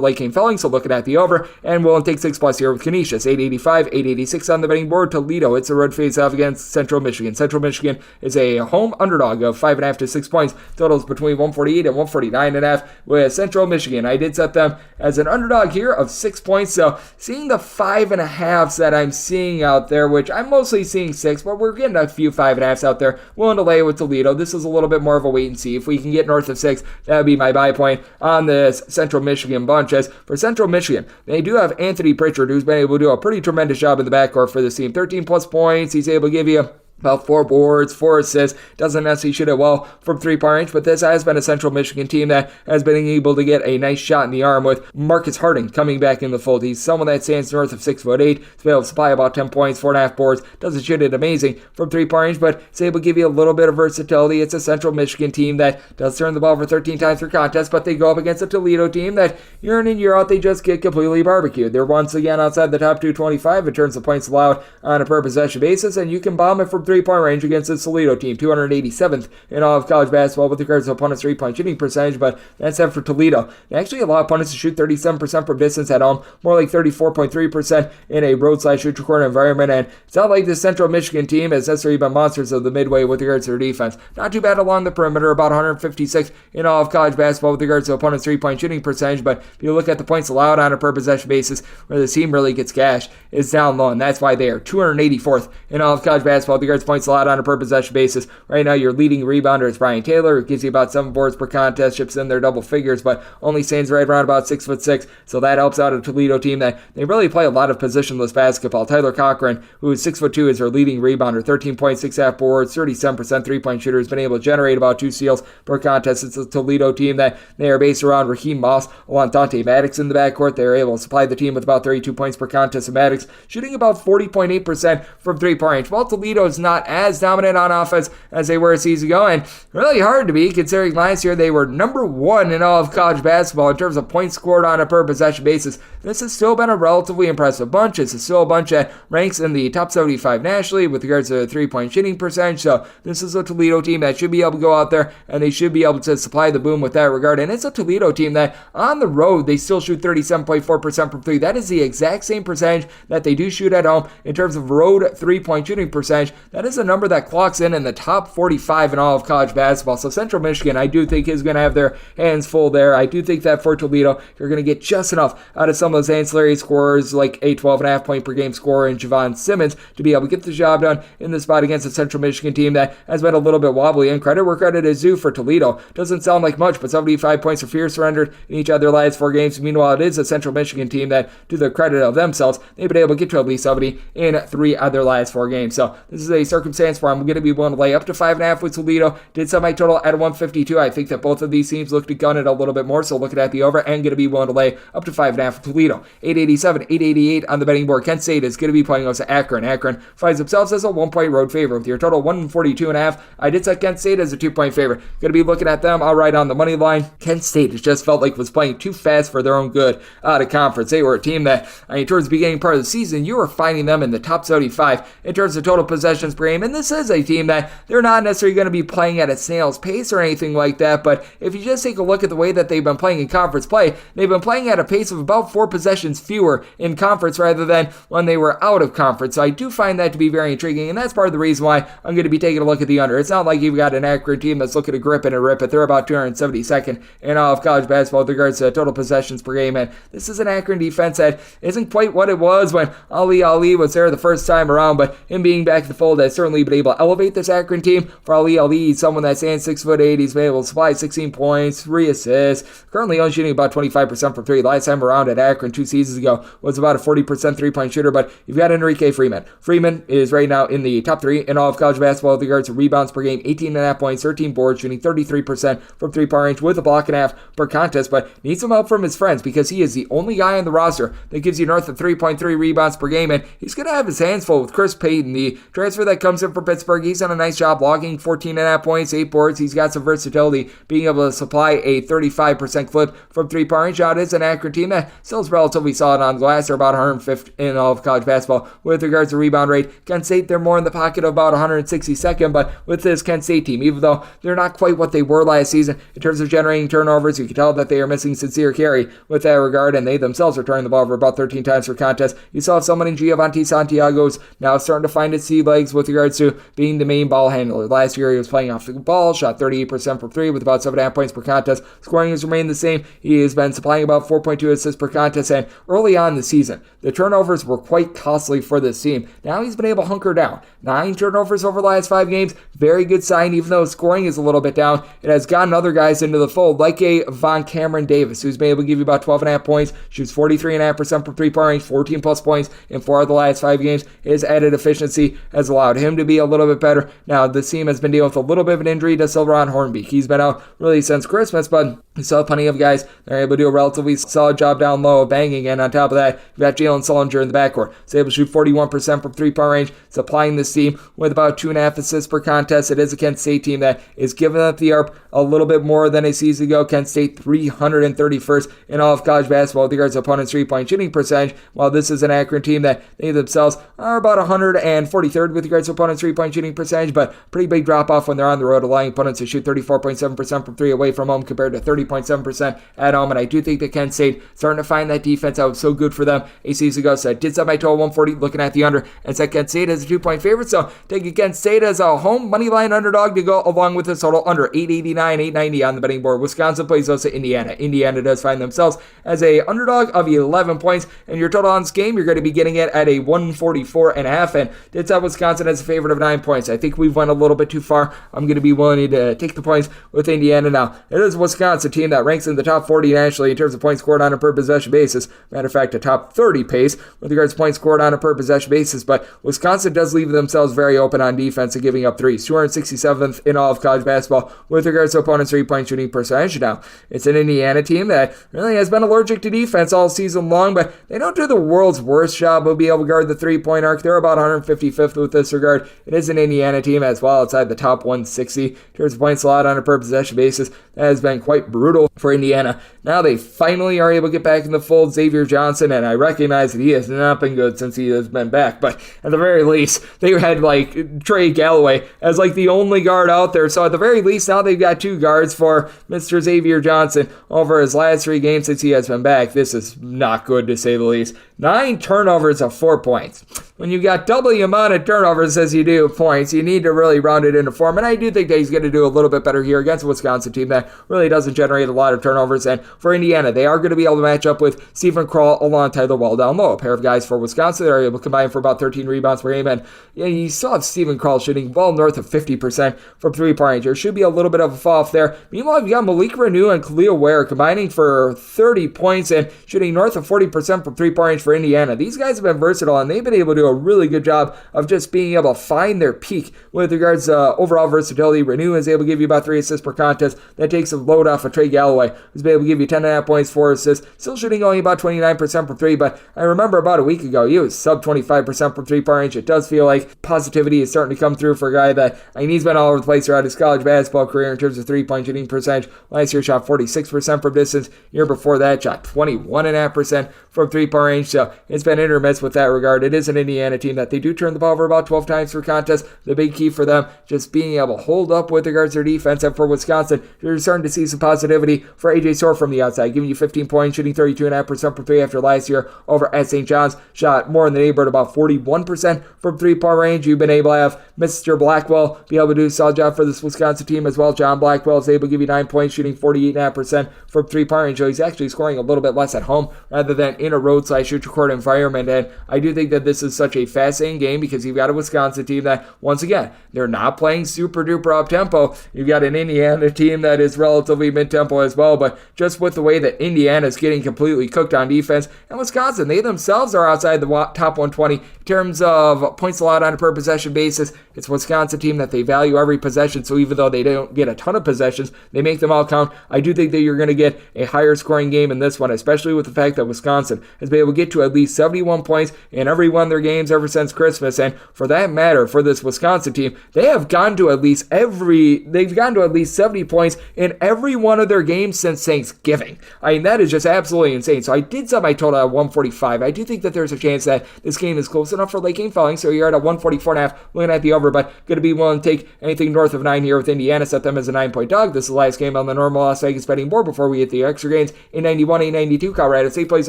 Speaker 2: late game felling, so looking at the over, and willing to take 6+ here with Canisius. 885, 886 on the betting board. Toledo, it's a road face-off against Central Michigan. Central Michigan is a home underdog of 5.5 to 6 points. Totals between 148 and 149.5 with Central Michigan. I did set them as an underdog here of 6 points, so seeing the 5.5s that I'm seeing out there, which I'm mostly seeing 6, but we're getting a few 5.5s out there. Willing to lay with Toledo. This is a little bit more of a wait and see. If we can get north of 6, that would be my buy point on this Central Michigan bunch. As for Central Michigan, they do have Anthony Pritchard, who's been able to do a pretty tremendous job in the backcourt for this team. 13 plus points. He's able to give you about 4 boards, 4 assists. Doesn't necessarily shoot it well from 3-point range, but this has been a Central Michigan team that has been able to get a nice shot in the arm with Marcus Harding coming back in the fold. He's someone that stands north of 6'8". He's been able to supply about 10 points, 4.5 boards. Doesn't shoot it amazing from 3-point range, but it's able to give you a little bit of versatility. It's a Central Michigan team that does turn the ball over 13 times per contest, but they go up against a Toledo team that year in and year out, they just get completely barbecued. They're once again outside the top 225 in terms of points allowed on a per possession basis, and you can bomb it from 3-point range against the Toledo team, 287th in all of college basketball with regards to opponents' 3-point shooting percentage, but that's it for Toledo. They actually allow opponents to shoot 37% from distance at home, more like 34.3% in a road/shoot court environment, and it's not like the Central Michigan team has necessarily been monsters of the midway with regards to their defense. Not too bad along the perimeter, about 156 in all of college basketball with regards to opponents' 3-point shooting percentage, but if you look at the points allowed on a per possession basis, where the team really gets gashed, is down low, and that's why they are 284th in all of college basketball with regards to points allowed on a per possession basis. Right now, your leading rebounder is Brian Taylor, who gives you about 7 boards per contest, chips in their double figures, but only stands right around about 6'6", so that helps out a Toledo team that they really play a lot of positionless basketball. Tyler Cochran, who is 6'2", is their leading rebounder, 13 points, 6.5 boards, 37% 3-point shooter, has been able to generate about 2 steals per contest. It's a Toledo team that they are based around Raheem Moss along Dante Maddox in the backcourt. They are able to supply the team with about 32 points per contest, and Maddox shooting about 40.8% from 3-point range. While Toledo is not as dominant on offense as they were a season ago, and really hard to be considering last year they were number 1 in all of college basketball in terms of points scored on a per possession basis. This has still been a relatively impressive bunch. It's still a bunch that ranks in the top 75 nationally with regards to 3-point shooting percentage, so this is a Toledo team that should be able to go out there and they should be able to supply the boom with that regard. And it's a Toledo team that on the road they still shoot 37.4% from 3. That is the exact same percentage that they do shoot at home in terms of road 3-point shooting percentage. That is a number that clocks in the top 45 in all of college basketball. So Central Michigan, I do think, is going to have their hands full there. I do think that for Toledo, you're going to get just enough out of some of those ancillary scorers like a 12.5 point per game scorer in Javon Simmons to be able to get the job done in the spot against a Central Michigan team that has been a little bit wobbly. And credit where credit is due for Toledo. Doesn't sound like much, but 75 points or fewer surrendered in each of their last 4 games. Meanwhile, it is a Central Michigan team that, to the credit of themselves, they've been able to get to at least 70 in 3 of their last 4 games. So this is a circumstance where I'm going to be willing to lay up to 5.5 with Toledo. Did set my total at 152. I think that both of these teams look to gun it a little bit more, so looking at the over and going to be willing to lay up to 5.5 with Toledo. 887, 888 on the betting board. Kent State is going to be playing us at Akron. Akron finds themselves as a 1-point road favorite with your total 142.5. I did set Kent State as a 2-point favorite. Going to be looking at them. I'll ride on the money line. Kent State, it just felt like was playing too fast for their own good out of conference. They were a team that, towards the beginning part of the season, you were finding them in the top 75 in terms of total possessions per game. And this is a team that they're not necessarily going to be playing at a snail's pace or anything like that, but if you just take a look at the way that they've been playing in conference play, they've been playing at a pace of about 4 possessions fewer in conference rather than when they were out of conference. So I do find that to be very intriguing, and that's part of the reason why I'm going to be taking a look at the under. It's not like you've got an Akron team that's looking to grip and a rip it. They're about 272nd in all of college basketball with regards to total possessions per game, and this is an Akron defense that isn't quite what it was when Ali was there the first time around, but him being back in the fold has certainly been able to elevate this Akron team. For Ali, he's someone that stands 6'8". He's been able to supply 16 points, 3 assists, currently only shooting about 25% from 3. Last time around at Akron 2 seasons ago was about a 40% 3-point shooter, but you've got Enrique Freeman. Freeman is right now in the top 3 in all of college basketball with regards to rebounds per game, 18.5 points, 13 boards, shooting 33% from 3-point range with a block and a half per contest, but needs some help from his friends because he is the only guy on the roster that gives you north of 3.3 rebounds per game, and he's going to have his hands full with Chris Payton, the transfer that comes in for Pittsburgh. He's done a nice job logging 14.5 points, 8 boards. He's got some versatility, being able to supply a 35% clip from three-point range. It is an Akron team that still is relatively solid on glass. They're about 105th in all of college basketball with regards to rebound rate. Kent State, they're more in the pocket of about 162nd, but with this Kent State team, even though they're not quite what they were last season in terms of generating turnovers, you can tell that they are missing sincere carry with that regard, and they themselves are turning the ball over about 13 times per contest. You saw someone in Giovanni Santiago's now starting to find its sea legs with regards to being the main ball handler. Last year, he was playing off the ball, shot 38% from three with about 7.5 points per contest. Scoring has remained the same. He has been supplying about 4.2 assists per contest, and early on in the season, the turnovers were quite costly for this team. Now he's been able to hunker down. 9 turnovers over the last 5 games. Very good sign, even though scoring is a little bit down. It has gotten other guys into the fold, like a Von Cameron Davis, who's been able to give you about 12.5 points, shoots 43.5% from three-point range, 14 plus points in 4 of the last 5 games. His added efficiency has allowed him to be a little bit better. Now, this team has been dealing with a little bit of an injury to Silveron Hornbeak. He's been out really since Christmas, but we still have plenty of guys that are able to do a relatively solid job down low of banging, and on top of that, you've got Jalen Sullinger in the backcourt. He's able to shoot 41% from three-point range, supplying this team with about 2.5 assists per contest. It is a Kent State team that is giving up the ARP a little bit more than a season ago. Kent State 331st in all of college basketball with regards to opponents' three-point shooting percentage, while this is an Akron team that they themselves are about 143rd with regards to opponents' three-point shooting percentage, but pretty big drop-off when they're on the road, allowing opponents to shoot 34.7% from three away from home compared to 30.7% at home. And I do think that Kent State starting to find that defense that was so good for them a season ago. So I did set my total 140, looking at the under, and set Kent State as a 2-point favorite. So taking Kent State as a home money line underdog to go along with this total under 889, 890 on the betting board. Wisconsin plays those to Indiana. Indiana does find themselves as a underdog of 11 points, and your total on this game, you're going to be getting it at a 144.5, and did set Wisconsin as a favorite of 9 points. I think we've went a little bit too far. I'm going to be willing to take the points with Indiana now. It is a Wisconsin team that ranks in the top 40 nationally in terms of points scored on a per possession basis. Matter of fact, a top 30 pace with regards to points scored on a per possession basis, but Wisconsin does leave themselves very open on defense and giving up threes. 267th in all of college basketball with regards to opponents' three-point shooting percentage. Now, it's an Indiana team that really has been allergic to defense all season long, but they don't do the world's worst job of being able to guard the three-point arc. They're about 155th with this regard. It is an Indiana team as well outside the top 160 in terms of points allowed on a per possession basis. That has been quite brutal for Indiana. Now they finally are able to get back in the fold. Xavier Johnson, and I recognize that he has not been good since he has been back, but at the very least, they had like Trey Galloway as like the only guard out there. So at the very least, now they've got 2 guards for Mr. Xavier Johnson over his last 3 games since he has been back. This is not good, to say the least. 9 turnovers of 4 points. When you got double the amount of turnovers as you do points, you need to really round it into form. And I do think that he's going to do a little bit better here against a Wisconsin team that really doesn't generate a lot of turnovers. And for Indiana, they are going to be able to match up with Stephen Kroll along Tyler Wall down low. A pair of guys for Wisconsin that are able to combine for about 13 rebounds per game. And you still have Stephen Kroll shooting well north of 50% from three-point range. There should be a little bit of a fall off there. Meanwhile, you got Malik Renew and Khalil Ware combining for 30 points and shooting north of 40% from three-point range for Indiana. These guys have been versatile, and they've been able to do a really good job of just being able to find their peak with regards to overall versatility. Renew is able to give you about 3 assists per contest. That takes a load off of Trey Galloway, who's been able to give you 10.5 points, 4 assists, still shooting only about 29% from 3, but I remember about a week ago, he was sub 25% from three-point range. It does feel like positivity is starting to come through for a guy that, I mean, he's been all over the place throughout his college basketball career in terms of three-point shooting percentage. Last year, shot 46% from distance. Year before that, shot 21.5% from three-point range, so it's been hit or miss with that regard. It is an Indiana team that they do turn the ball over about 12 times per contest. The big key for them, just being able to hold up with regards to their defense. And for Wisconsin, you're starting to see some positivity for A.J. Soar from the outside, giving you 15 points, shooting 32.5% from 3 after last year over at St. John's. Shot more in the neighborhood, about 41% from three-point range. You've been able to have Mr. Blackwell be able to do a solid job for this Wisconsin team as well. John Blackwell is able to give you 9 points, shooting 48.5% from three-point range. So he's actually scoring a little bit less at home rather than in a road/shoot-record environment. And I do think that this is such a fascinating game because you've got a Wisconsin team that, once again, they're not playing super duper up tempo. You've got an Indiana team that is relatively mid tempo as well, but just with the way that Indiana is getting completely cooked on defense, and Wisconsin, they themselves are outside the top 120 in terms of points allowed on a per possession basis. It's a Wisconsin team that they value every possession, so even though they don't get a ton of possessions, they make them all count. I do think that you're going to get a higher scoring game in this one, especially with the fact that Wisconsin has been able to get to to at least 71 points in every one of their games ever since Christmas. And for that matter, for this Wisconsin team, they've gone to at least 70 points in every one of their games since Thanksgiving. I mean, that is just absolutely insane. So I did set my total at 145. I do think that there's a chance that this game is close enough for late game falling, so you're at a 144.5, looking at the over, but going to be willing to take anything north of 9 here with Indiana, set them as a 9-point dog. This is the last game on the normal Las Vegas betting board before we hit the extra games. 891, 892, Colorado State plays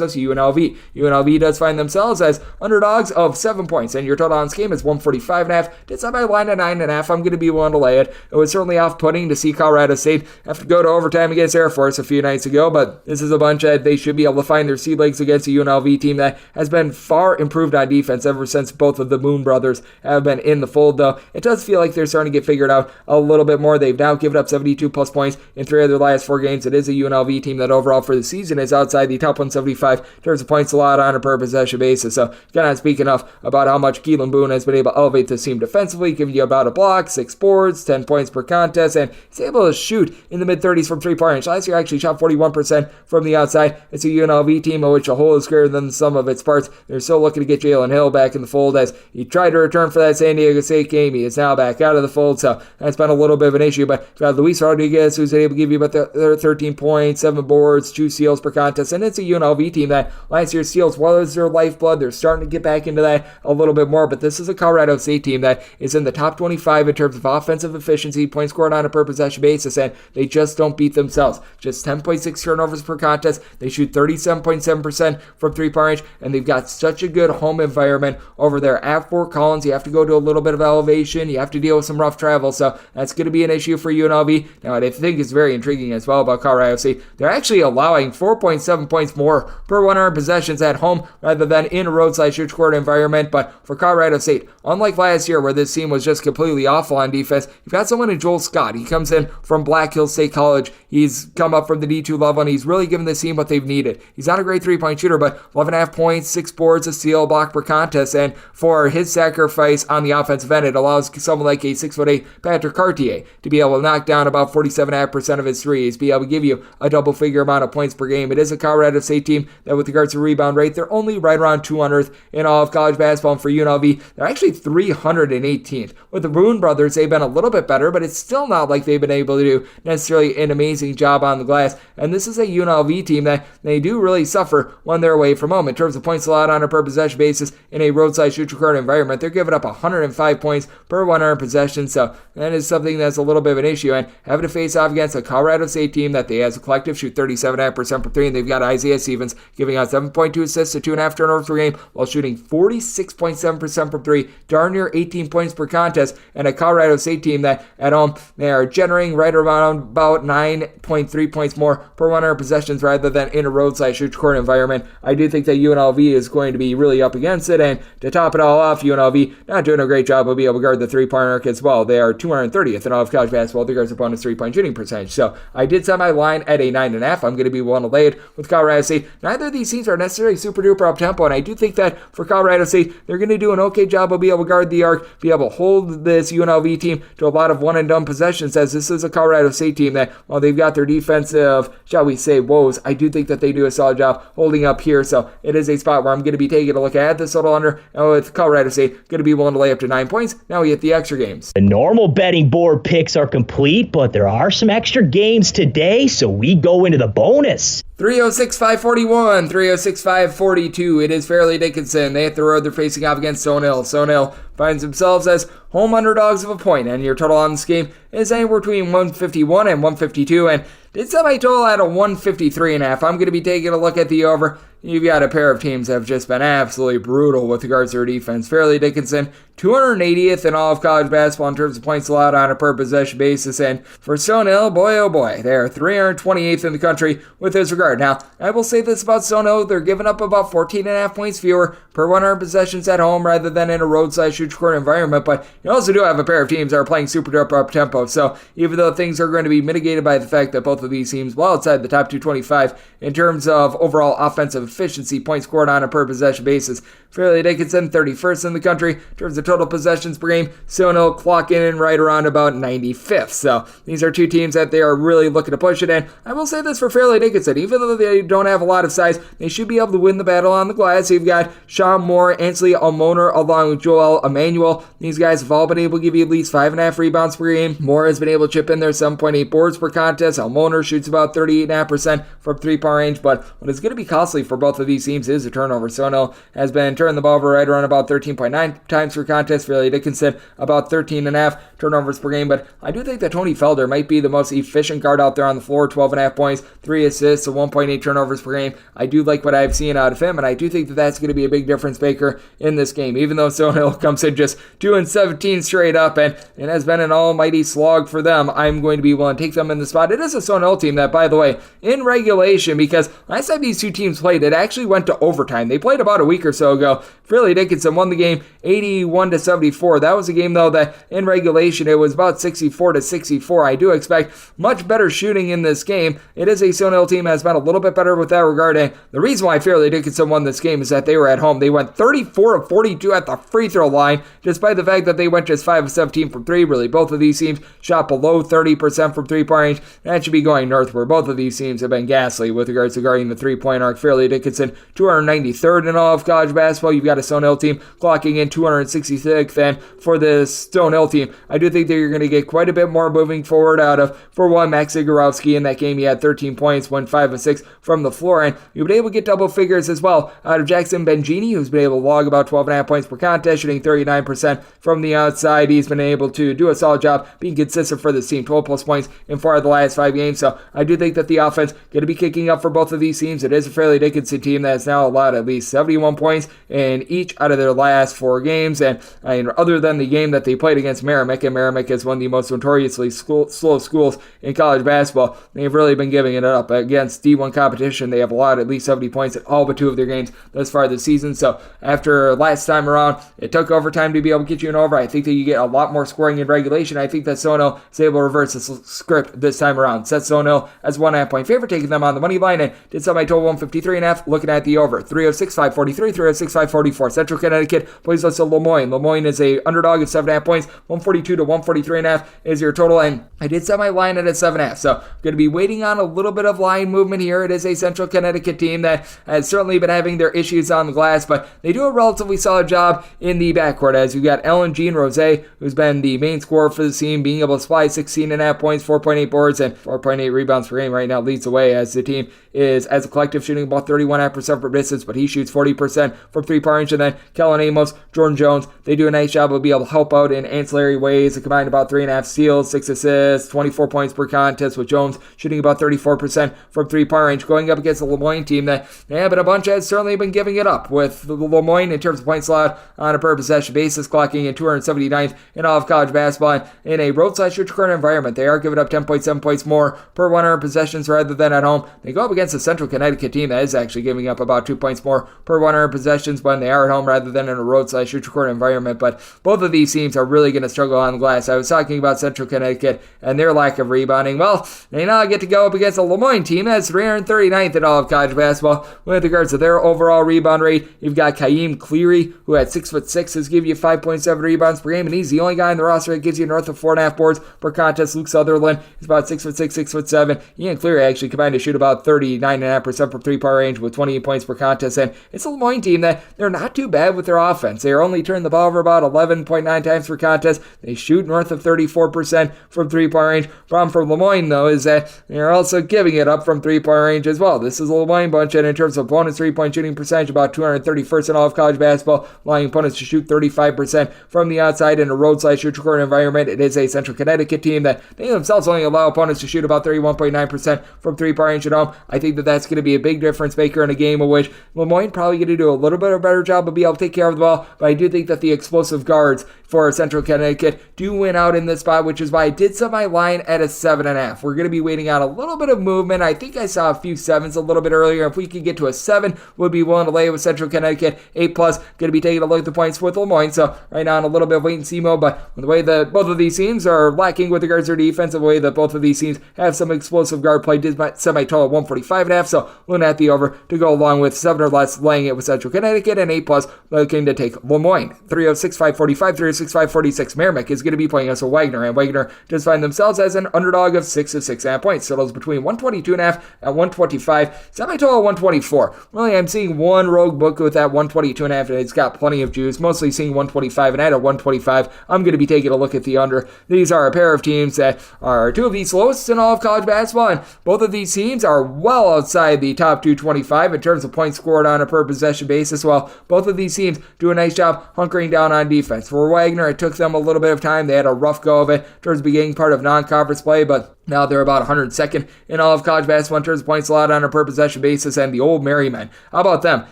Speaker 2: us UNLV. UNLV does find themselves as underdogs of 7 points, and your total on this game is 145.5. Did set my line at 9.5. I'm going to be willing to lay it. It was certainly off-putting to see Colorado State have to go to overtime against Air Force a few nights ago, but this is a bunch that they should be able to find their sea legs against a UNLV team that has been far improved on defense ever since both of the Moon brothers have been in the fold, though. It does feel like they're starting to get figured out a little bit more. They've now given up 72 plus points in 3 of their last 4 games. It is a UNLV team that overall for the season is outside the top 175 in terms of points allowed on a per possession basis. So kind of speak enough about how much Keelan Boone has been able to elevate this team defensively, giving you about a block, 6 boards, 10 points per contest, and he's able to shoot in the mid-30s from 3-point range. Last year actually shot 41% from the outside. It's a UNLV team in which a whole is greater than the sum of its parts. They're still looking to get Jalen Hill back in the fold as he tried to return for that San Diego State game. He is now back out of the fold, so that's been a little bit of an issue. But you've got Luis Rodriguez, who's able to give you about 13 points, 7 boards, 2 steals per contest, and it's a UNLV team that last year's steals was their lifeblood. They're starting to get back into that a little bit more, but this is a Colorado State team that is in the top 25 in terms of offensive efficiency, points scored on a per possession basis, and they just don't beat themselves. Just 10.6 turnovers per contest. They shoot 37.7% from 3-point range, and they've got such a good home environment over there at Fort Collins. You have to go to a little bit of elevation. You have to deal with some rough travel, so that's going to be an issue for UNLV. Now, what I think is very intriguing as well about Colorado State, they're actually allowing 4.7 points more per 100 possessions at home rather than in a roadside shoot court environment. But for Colorado State, unlike last year where this team was just completely awful on defense, you've got someone in Joel Scott. He comes in from Black Hills State College. He's come up from the D2 level, and he's really given this team what they've needed. He's not a great 3-point shooter, but 11.5 points, 6 boards, a steal, block per contest, and for his sacrifice on the offensive end, it allows someone like a 6'8" Patrick Cartier to be able to knock down about 47.5% of his threes, be able to give you a double-figure amount of points per game. It is a Colorado State team that, with regards to rebound rate, they're only right around 200th in all of college basketball. And for UNLV, they're actually 318th. With the Boone brothers, they've been a little bit better, but it's still not like they've been able to do necessarily an amazing job on the glass. And this is a UNLV team that they do really suffer when they're away from home. In terms of points allowed on a per possession basis in a roadside shoot court environment, they're giving up 105 points per 100 possessions. So that is something that's a little bit of an issue. And having to face off against a Colorado State team that they, as a collective, shoot 37.5% per 3, and they've got Isaiah Stevens giving out 7.2 assists to 2.5 turnovers per game while shooting 46.7% per 3, darn near 18 points per contest, and a Colorado State team that at home they are generating right around about 9.3 points more per 100 possessions rather than in a roadside shoot court environment. I do think that UNLV is going to be really up against it, and to top it all off, UNLV not doing a great job of being able to guard the 3-point arc as well. They are 230th in all of college basketball with regards to opponent's 3-point shooting percentage. So I did set my line at a 9.5. I'm going to be willing to lay it with Colorado State. Neither of these teams are necessarily super duper up tempo, and I do think that for Colorado State, they're going to do an okay job of being able to guard the arc, be able to hold this UNLV team to a lot of one and done possessions, as this is a Colorado State team that, while they've got their defensive, shall we say, woes, I do think that they do a solid job holding up here. So it is a spot where I'm going to be taking a look at this total under, and with Colorado State, going to be willing to lay up to 9 points. Now we hit the extra games.
Speaker 5: The normal betting board picks are complete, but there are some extra games today, so we go into the bonus.
Speaker 2: 306-541, 306-542. It is Fairleigh Dickinson. They hit the road. They're facing off against Stonehill. Stonehill finds themselves as home underdogs of a point, and your total on this game is anywhere between 151 and 152, and did set my total at a 153.5. I'm going to be taking a look at the over. You've got a pair of teams that have just been absolutely brutal with regards to their defense. Fairleigh Dickinson, 280th in all of college basketball in terms of points allowed on a per possession basis. And for Stonehill, boy oh boy, they are 328th in the country with this regard. Now, I will say this about Stonehill, they're giving up about 14.5 points fewer per 100 possessions at home rather than in a roadside shoot court environment. But you also do have a pair of teams that are playing super duper up tempo. So even though things are going to be mitigated by the fact that both of these teams, well outside the top 225 in terms of overall offensive efficiency, points scored on a per possession basis. Fairleigh Dickinson, 31st in the country in terms of total possessions per game. Stonehill clocking in right around about 95th. So these are two teams that they are really looking to push it in. I will say this for Fairleigh Dickinson, even though they don't have a lot of size, they should be able to win the battle on the glass. You've got Sean Moore, Ansley Almoner, along with Joel Emmanuel. These guys have all been able to give you at least 5.5 rebounds per game. Moore has been able to chip in their 7.8 boards per contest. Almoner shoots about 38.5% from three-point range, but what is going to be costly for both of these teams is a turnover. Stonehill has been turning the ball over right around about 13.9 times per contest. Fairleigh Dickinson about 13.5 turnovers per game, but I do think that Tony Felder might be the most efficient guard out there on the floor. 12.5 points, 3 assists, so 1.8 turnovers per game. I do like what I've seen out of him, and I do think that that's going to be a big difference maker in this game. Even though Stonehill comes in just 2-17 straight up, and it has been an almighty slog for them, I'm going to be willing to take them in the spot. It is a Stonehill team that, by the way, in regulation, because last time these two teams played, it actually went to overtime. They played about a week or so ago. Fairleigh Dickinson won the game 81-74. That was a game, though, that in regulation it was about 64-64. I do expect much better shooting in this game. It is a Stonehill team that has been a little bit better with that regard, and the reason why Fairleigh Dickinson won this game is that they were at home. They went 34-42 at the free throw line, despite the fact that they went just 5-17 from three. Really, both of these teams shot below 30% from three-point range. That should be going northward. Both of these teams have been ghastly with regards to guarding the three-point arc. Fairleigh Dickinson, 293rd in all of college basketball. You've got a Stonehill team clocking in 266th, and for the Stonehill team, I do think that you're going to get quite a bit more moving forward out of, for one, Max Zagorowski. In that game, he had 13 points, went 5 of 6 from the floor, and you've been able to get double figures as well out of Jackson Bengini, who's been able to log about 12.5 points per contest, shooting 39% from the outside. He's been able to do a solid job being consistent for this team, 12 plus points in 4 of the last 5 games. So I do think that the offense going to be kicking up for both of these teams. It is a Fairleigh Dickinson team that has now allowed at least 71 points in each out of their last 4 games, and other than the game that they played against Merrimack, and Merrimack is one of the most notoriously slow schools in college basketball, they've really been giving it up against D1 competition. They have allowed at least 70 points in all but 2 of their games thus far this season. So after last time around, it took overtime to be able to get you an over. I think that you get a lot more scoring in regulation. I think that Stonehill is able to reverse the script this time around. Set Stonehill as 1.5 point favorite, taking them on the money line, and did some by total 153.5, looking at the over. 306-543, 306-544. Central Connecticut plays us to Lemoyne. Lemoyne is a underdog at 7.5 points. 142-143.5 is your total, and I did set my line at 7.5. So I'm going to be waiting on a little bit of line movement here. It is a Central Connecticut team that has certainly been having their issues on the glass, but they do a relatively solid job in the backcourt, as you've got Ellen Jean Rose, who's been the main scorer for the team, being able to supply 16.5 points, 4.8 boards, and 4.8 rebounds per game. Right now leads the way, as the team is, as a collective, shooting about 31.5% from distance, but he shoots 40% from three-point range. And then Kellen Amos, Jordan Jones, they do a nice job of being able to help out in ancillary ways. They combined about 3.5 steals, 6 assists, 24 points per contest, with Jones shooting about 34% from three-point range, going up against the Lemoyne team that they have been a bunch has certainly been giving it up, with the Lemoyne in terms of points allowed on a per possession basis, clocking in 279th in all of college basketball. And in a roadside corner environment, they are giving up 10.7 points more per 100 possessions rather than at home. They go up against a Central Connecticut team that is actually giving up about 2 points more per 100 possessions when they are at home rather than in a roadside corner environment. But both of these teams are really going to struggle on the glass. I was talking about Central Connecticut and their lack of rebounding. Well, they now get to go up against a Lemoyne team that's 339th in all of college basketball. With regards to their overall rebound rate, you've got Kaim Cleary, who at 6'6" has given you 5.7 rebounds per game, and he's the only guy in the roster that gives you north of 4.5 boards per contest. Luke Sutherland is about 6'6", 6'7". Ian Cleary actually combined to shoot about 39.5% from three-point range with 28 points per contest, and it's a Lemoyne team that they're not too bad with their offense. They are only turning the ball over about 11.9 times per contest. They shoot north of 34% from three-point range. Problem for Lemoyne, though, is that they're also giving it up from three-point range as well. This is a Lemoyne bunch, and in terms of opponents' three-point shooting percentage, about 231st in all of college basketball, allowing opponents to shoot 35% from the outside in a roadside corner environment. It is a Central Connecticut team that they themselves only allow opponents to shoot about 31.9% from three-point range at home. I think that that's going to be a big difference maker in a game in which Lemoyne probably going to do a little bit of a better job of being able to take care of the ball, but I do think that the explosive guards for Central Connecticut do win out in this spot, which is why I did set my line at a 7.5. We're going to be waiting on a little bit of movement. I think I saw a few 7s a little bit earlier. If we could get to a 7, would be willing to lay with Central Connecticut. 8+, going to be taking a look at the points with Lemoyne. So right now in a little bit of wait and see mode, but the way that both of these teams are lacking with regards to their defense, the way that both of these teams have some explosive guard play, did set my total at 145. 5.5, so looking at the over to go along with 7 or less, laying it with Central Connecticut, and 8+, looking to take Moyne. 306-545, 306-546. Merrimack is going to be playing us a Wagner, and Wagner does find themselves as an underdog of 6 to 6.5 points. Settles between 122.5 and 125. Semi-total 124. Really, I'm seeing one rogue book with that 122.5, and it's got plenty of juice. Mostly seeing 125, and at a 125, I'm going to be taking a look at the under. These are a pair of teams that are two of the slowest in all of college basketball, and both of these teams are well outside the top 225 in terms of points scored on a per possession basis, while both of these teams do a nice job hunkering down on defense. For Wagner, it took them a little bit of time. They had a rough go of it towards the beginning part of non-conference play, but now they're about 102nd in all of college basketball in terms of points allowed on a per possession basis, and the old Merrymen, how about them?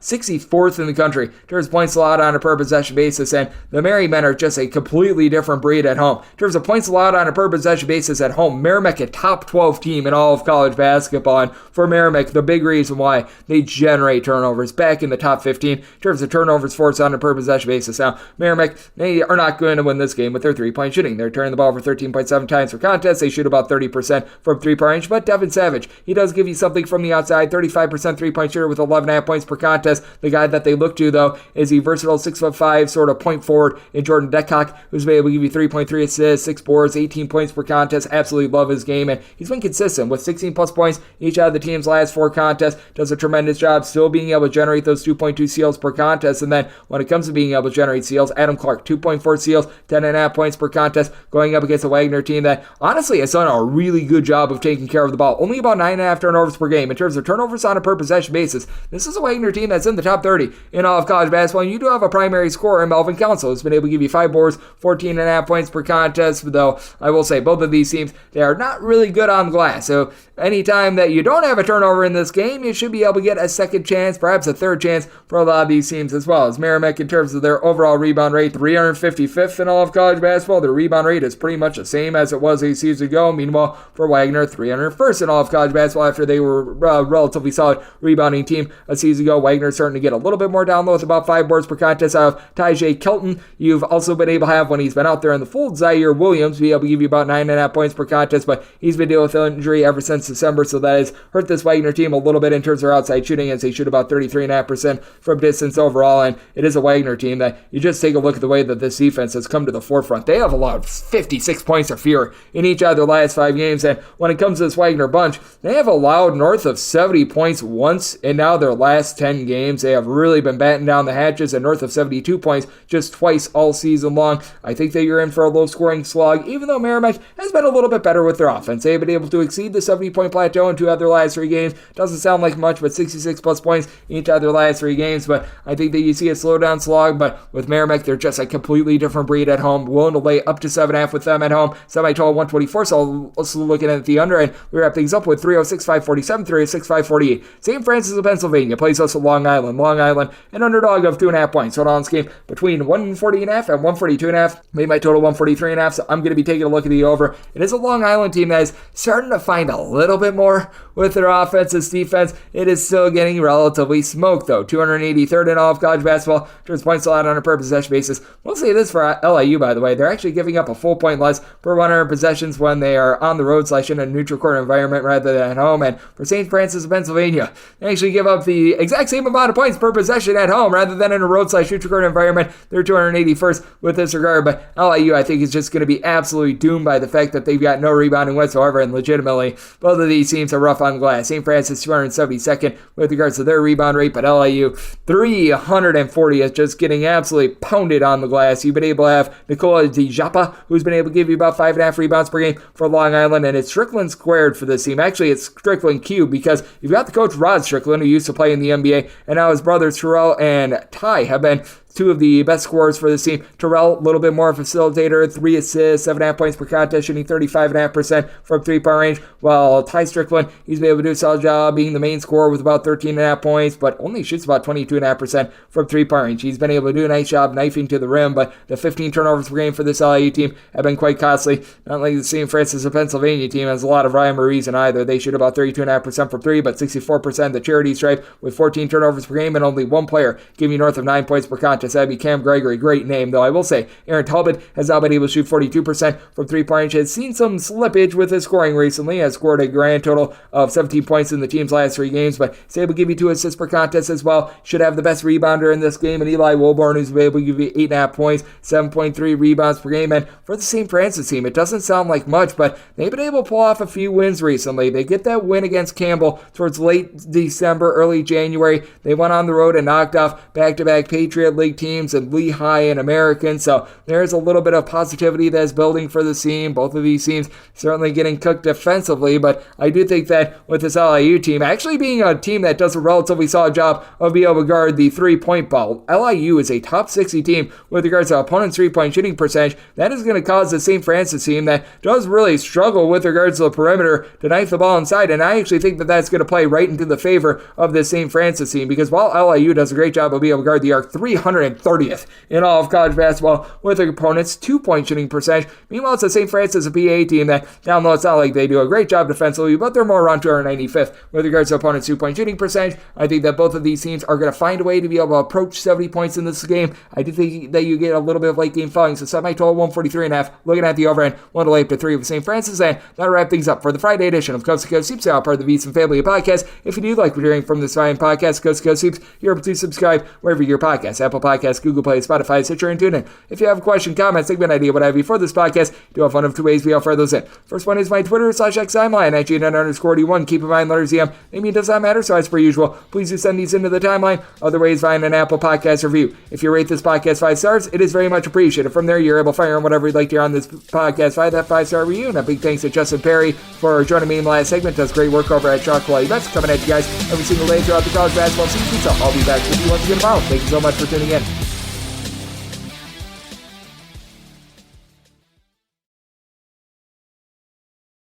Speaker 2: 64th in the country in terms of points allowed on a per possession basis, and the Merrymen are just a completely different breed at home. In terms of points allowed on a per possession basis at home, Merrimack a top 12 team in all of college basketball, and for Merrimack, the big reason why they generate turnovers, back in the top 15 in terms of turnovers forced on a per possession basis. Now, Merrimack, they are not going to win this game with their three-point shooting. They're turning the ball over 13.7 times per contest. They shoot about 30% from three-point range, but Devin Savage, he does give you something from the outside, 35% three-point shooter with 11.5 points per contest. The guy that they look to, though, is the versatile 6'5" sort of point forward in Jordan Deckhock, who's been able to give you 3.3 assists, 6 boards, 18 points per contest. Absolutely love his game, and he's been consistent with 16+ points each out of the team's last 4 contests. Does a tremendous job still being able to generate those 2.2 steals per contest, and then when it comes to being able to generate steals, Adam Clark, 2.4 steals, 10.5 points per contest, going up against a Wagner team that honestly has done a really good job of taking care of the ball. Only about 9.5 turnovers per game. In terms of turnovers on a per possession basis, this is a Wagner team that's in the top 30 in all of college basketball, and you do have a primary scorer in Melvin Council, who's been able to give you 5 boards, 14.5 points per contest, though I will say both of these teams, they are not really good on glass, so anytime that you don't have a turnover in this game, you should be able to get a second chance, perhaps a third chance for a lot of these teams as well. As Merrimack, in terms of their overall rebound rate, 355th in all of college basketball. Their rebound rate is pretty much the same as it was a season ago. Meanwhile, for Wagner, 301st in all of college basketball after they were a relatively solid rebounding team a season ago. Wagner starting to get a little bit more down low with about 5 boards per contest out of Tyjae Kelton. You've also been able to have, when he's been out there in the fold, Zaire Williams be able to give you about 9.5 points per contest, but he's been dealing with injury ever since December, so that has hurt this Wagner team a little bit in terms of their outside shooting, as they shoot about 33.5% from distance overall, and it is a Wagner team that you just take a look at the way that this defense has come to the forefront. They have allowed 56 points or fewer in each of their last 5 games, and when it comes to this Wagner bunch, they have allowed north of 70 points once in now their last 10 games. They have really been batting down the hatches, and north of 72 points just twice all season long. I think that you're in for a low-scoring slog, even though Merrimack has been a little bit better with their offense. They've been able to exceed the 70-point plateau in 2 of their last 3 games. Doesn't sound like much, but 66+ points in each of their last 3 games, but I think that you see a slow-down slog, but with Merrimack, they're just a completely different breed at home, willing to lay up to 7.5 with them at home. Semi-total 124, so also looking at the under, and we wrap things up with 306-547, 306-548. St. Francis of Pennsylvania plays us at Long Island. Long Island, an underdog of 2.5 points. Total on this game between 140.5 and 142.5. Made my total 143.5, so I'm going to be taking a look at the over. It is a Long Island team that is starting to find a little bit more with their offense. This defense, it is still getting relatively smoked, though. 283rd in all of college basketball in terms of points allowed on a per possession basis. We'll say this for LIU, by the way. They're actually giving up a full point less per 100 possessions when they are on the road / in a neutral court environment rather than at home. And for St. Francis of Pennsylvania, they actually give up the exact same amount of points per possession at home rather than in a road / neutral court environment. They're 281st with this regard, but LIU, I think, is just going to be absolutely doomed by the fact that they've got no rebounding whatsoever, and legitimately, both of these teams are rough on glass. St. Francis 272nd with regards to their rebound rate, but LIU 340th, just getting absolutely pounded on the glass. You've been able to have Nicola DiJapa, who's been able to give you about 5.5 rebounds per game for Long Island, and it's Strickland squared for this team. Actually, it's Strickland cubed, because you've got the coach Rod Strickland, who used to play in the NBA, and now his brothers Terrell and Ty have been 2 of the best scorers for this team. Terrell, a little bit more of a facilitator, 3 assists, 7.5 points per contest, shooting 35.5% from 3-point range, while Ty Strickland, he's been able to do a solid job being the main scorer with about 13.5 points, but only shoots about 22.5% from 3-point range. He's been able to do a nice job knifing to the rim, but the 15 turnovers per game for this LIU team have been quite costly. Not like the St. Francis of Pennsylvania team has a lot of rhyme or reason either. They shoot about 32.5% from 3, but 64% the charity stripe with 14 turnovers per game, and only one player giving you north of 9 points per contest. contest. That'd be Cam Gregory. Great name, though. I will say Aaron Talbot has now been able to shoot 42% from three-point range. Has seen some slippage with his scoring recently. Has scored a grand total of 17 points in the team's last 3 games, but he's able to give you 2 assists per contest as well. Should have the best rebounder in this game, and Eli Wilborn, who's able to give you 8.5 points, 7.3 rebounds per game. And for the St. Francis team, it doesn't sound like much, but they've been able to pull off a few wins recently. They get that win against Campbell towards late December, early January. They went on the road and knocked off back-to-back Patriot League teams and Lehigh and American. So there's a little bit of positivity that's building for the team. Both of these teams certainly getting cooked defensively, but I do think that with this LIU team actually being a team that does a relatively solid job of being able to guard the three-point ball, LIU is a top 60 team with regards to opponent's three-point shooting percentage. That is going to cause the St. Francis team that does really struggle with regards to the perimeter to knife the ball inside, and I actually think that that's going to play right into the favor of the St. Francis team, because while LIU does a great job of being able to guard the arc, 330th in all of college basketball with their opponent's two-point shooting percentage. Meanwhile, it's the St. Francis PA team that, down low, it's not like they do a great job defensively, but they're more around 295th with regards to opponent's two-point shooting percentage. I think that both of these teams are going to find a way to be able to approach 70 points in this game. I do think that you get a little bit of late game fouling, so set my total 143.5, looking at the overhand, 1-8-3 with St. Francis, and that'll wrap things up for the Friday edition of Coast to Coast Hoops, now part of the VSiN Family podcast. If you do like what you're hearing from this fine podcast, Coast to Coast Hoops, you're able to subscribe wherever your podcast, Apple Podcasts, Google Play, Spotify, Stitcher, and TuneIn. If you have a question, comment, segment idea, what have you for this podcast, you do have one of 2 ways we offer those in. First one is my Twitter /X timeline at GNN_D1. Keep in mind, letters EM, maybe it does not matter, so as per usual, please do send these into the timeline. Other ways, find an Apple Podcast review. If you rate this podcast 5 stars, it is very much appreciated. From there, you're able to fire on whatever you'd like to hear on this podcast. Find that 5-star review, and a big thanks to Justin Perri for joining me in the last segment. Does great work over at Chalk Quality Bets, coming at you guys every single day throughout the college basketball season. So I'll be back with you once again tomorrow. Thank you so much for tuning in.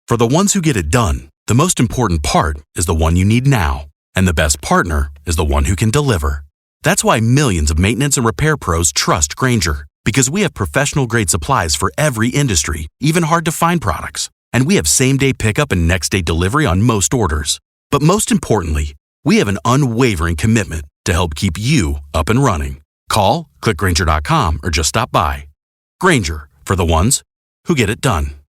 Speaker 6: For the ones who get it done, the most important part is the one you need now. And the best partner is the one who can deliver. That's why millions of maintenance and repair pros trust Grainger, because we have professional-grade supplies for every industry, even hard-to-find products. And we have same-day pickup and next-day delivery on most orders. But most importantly, we have an unwavering commitment to help keep you up and running. Call, click Grainger.com, or just stop by. Grainger, for the ones who get it done.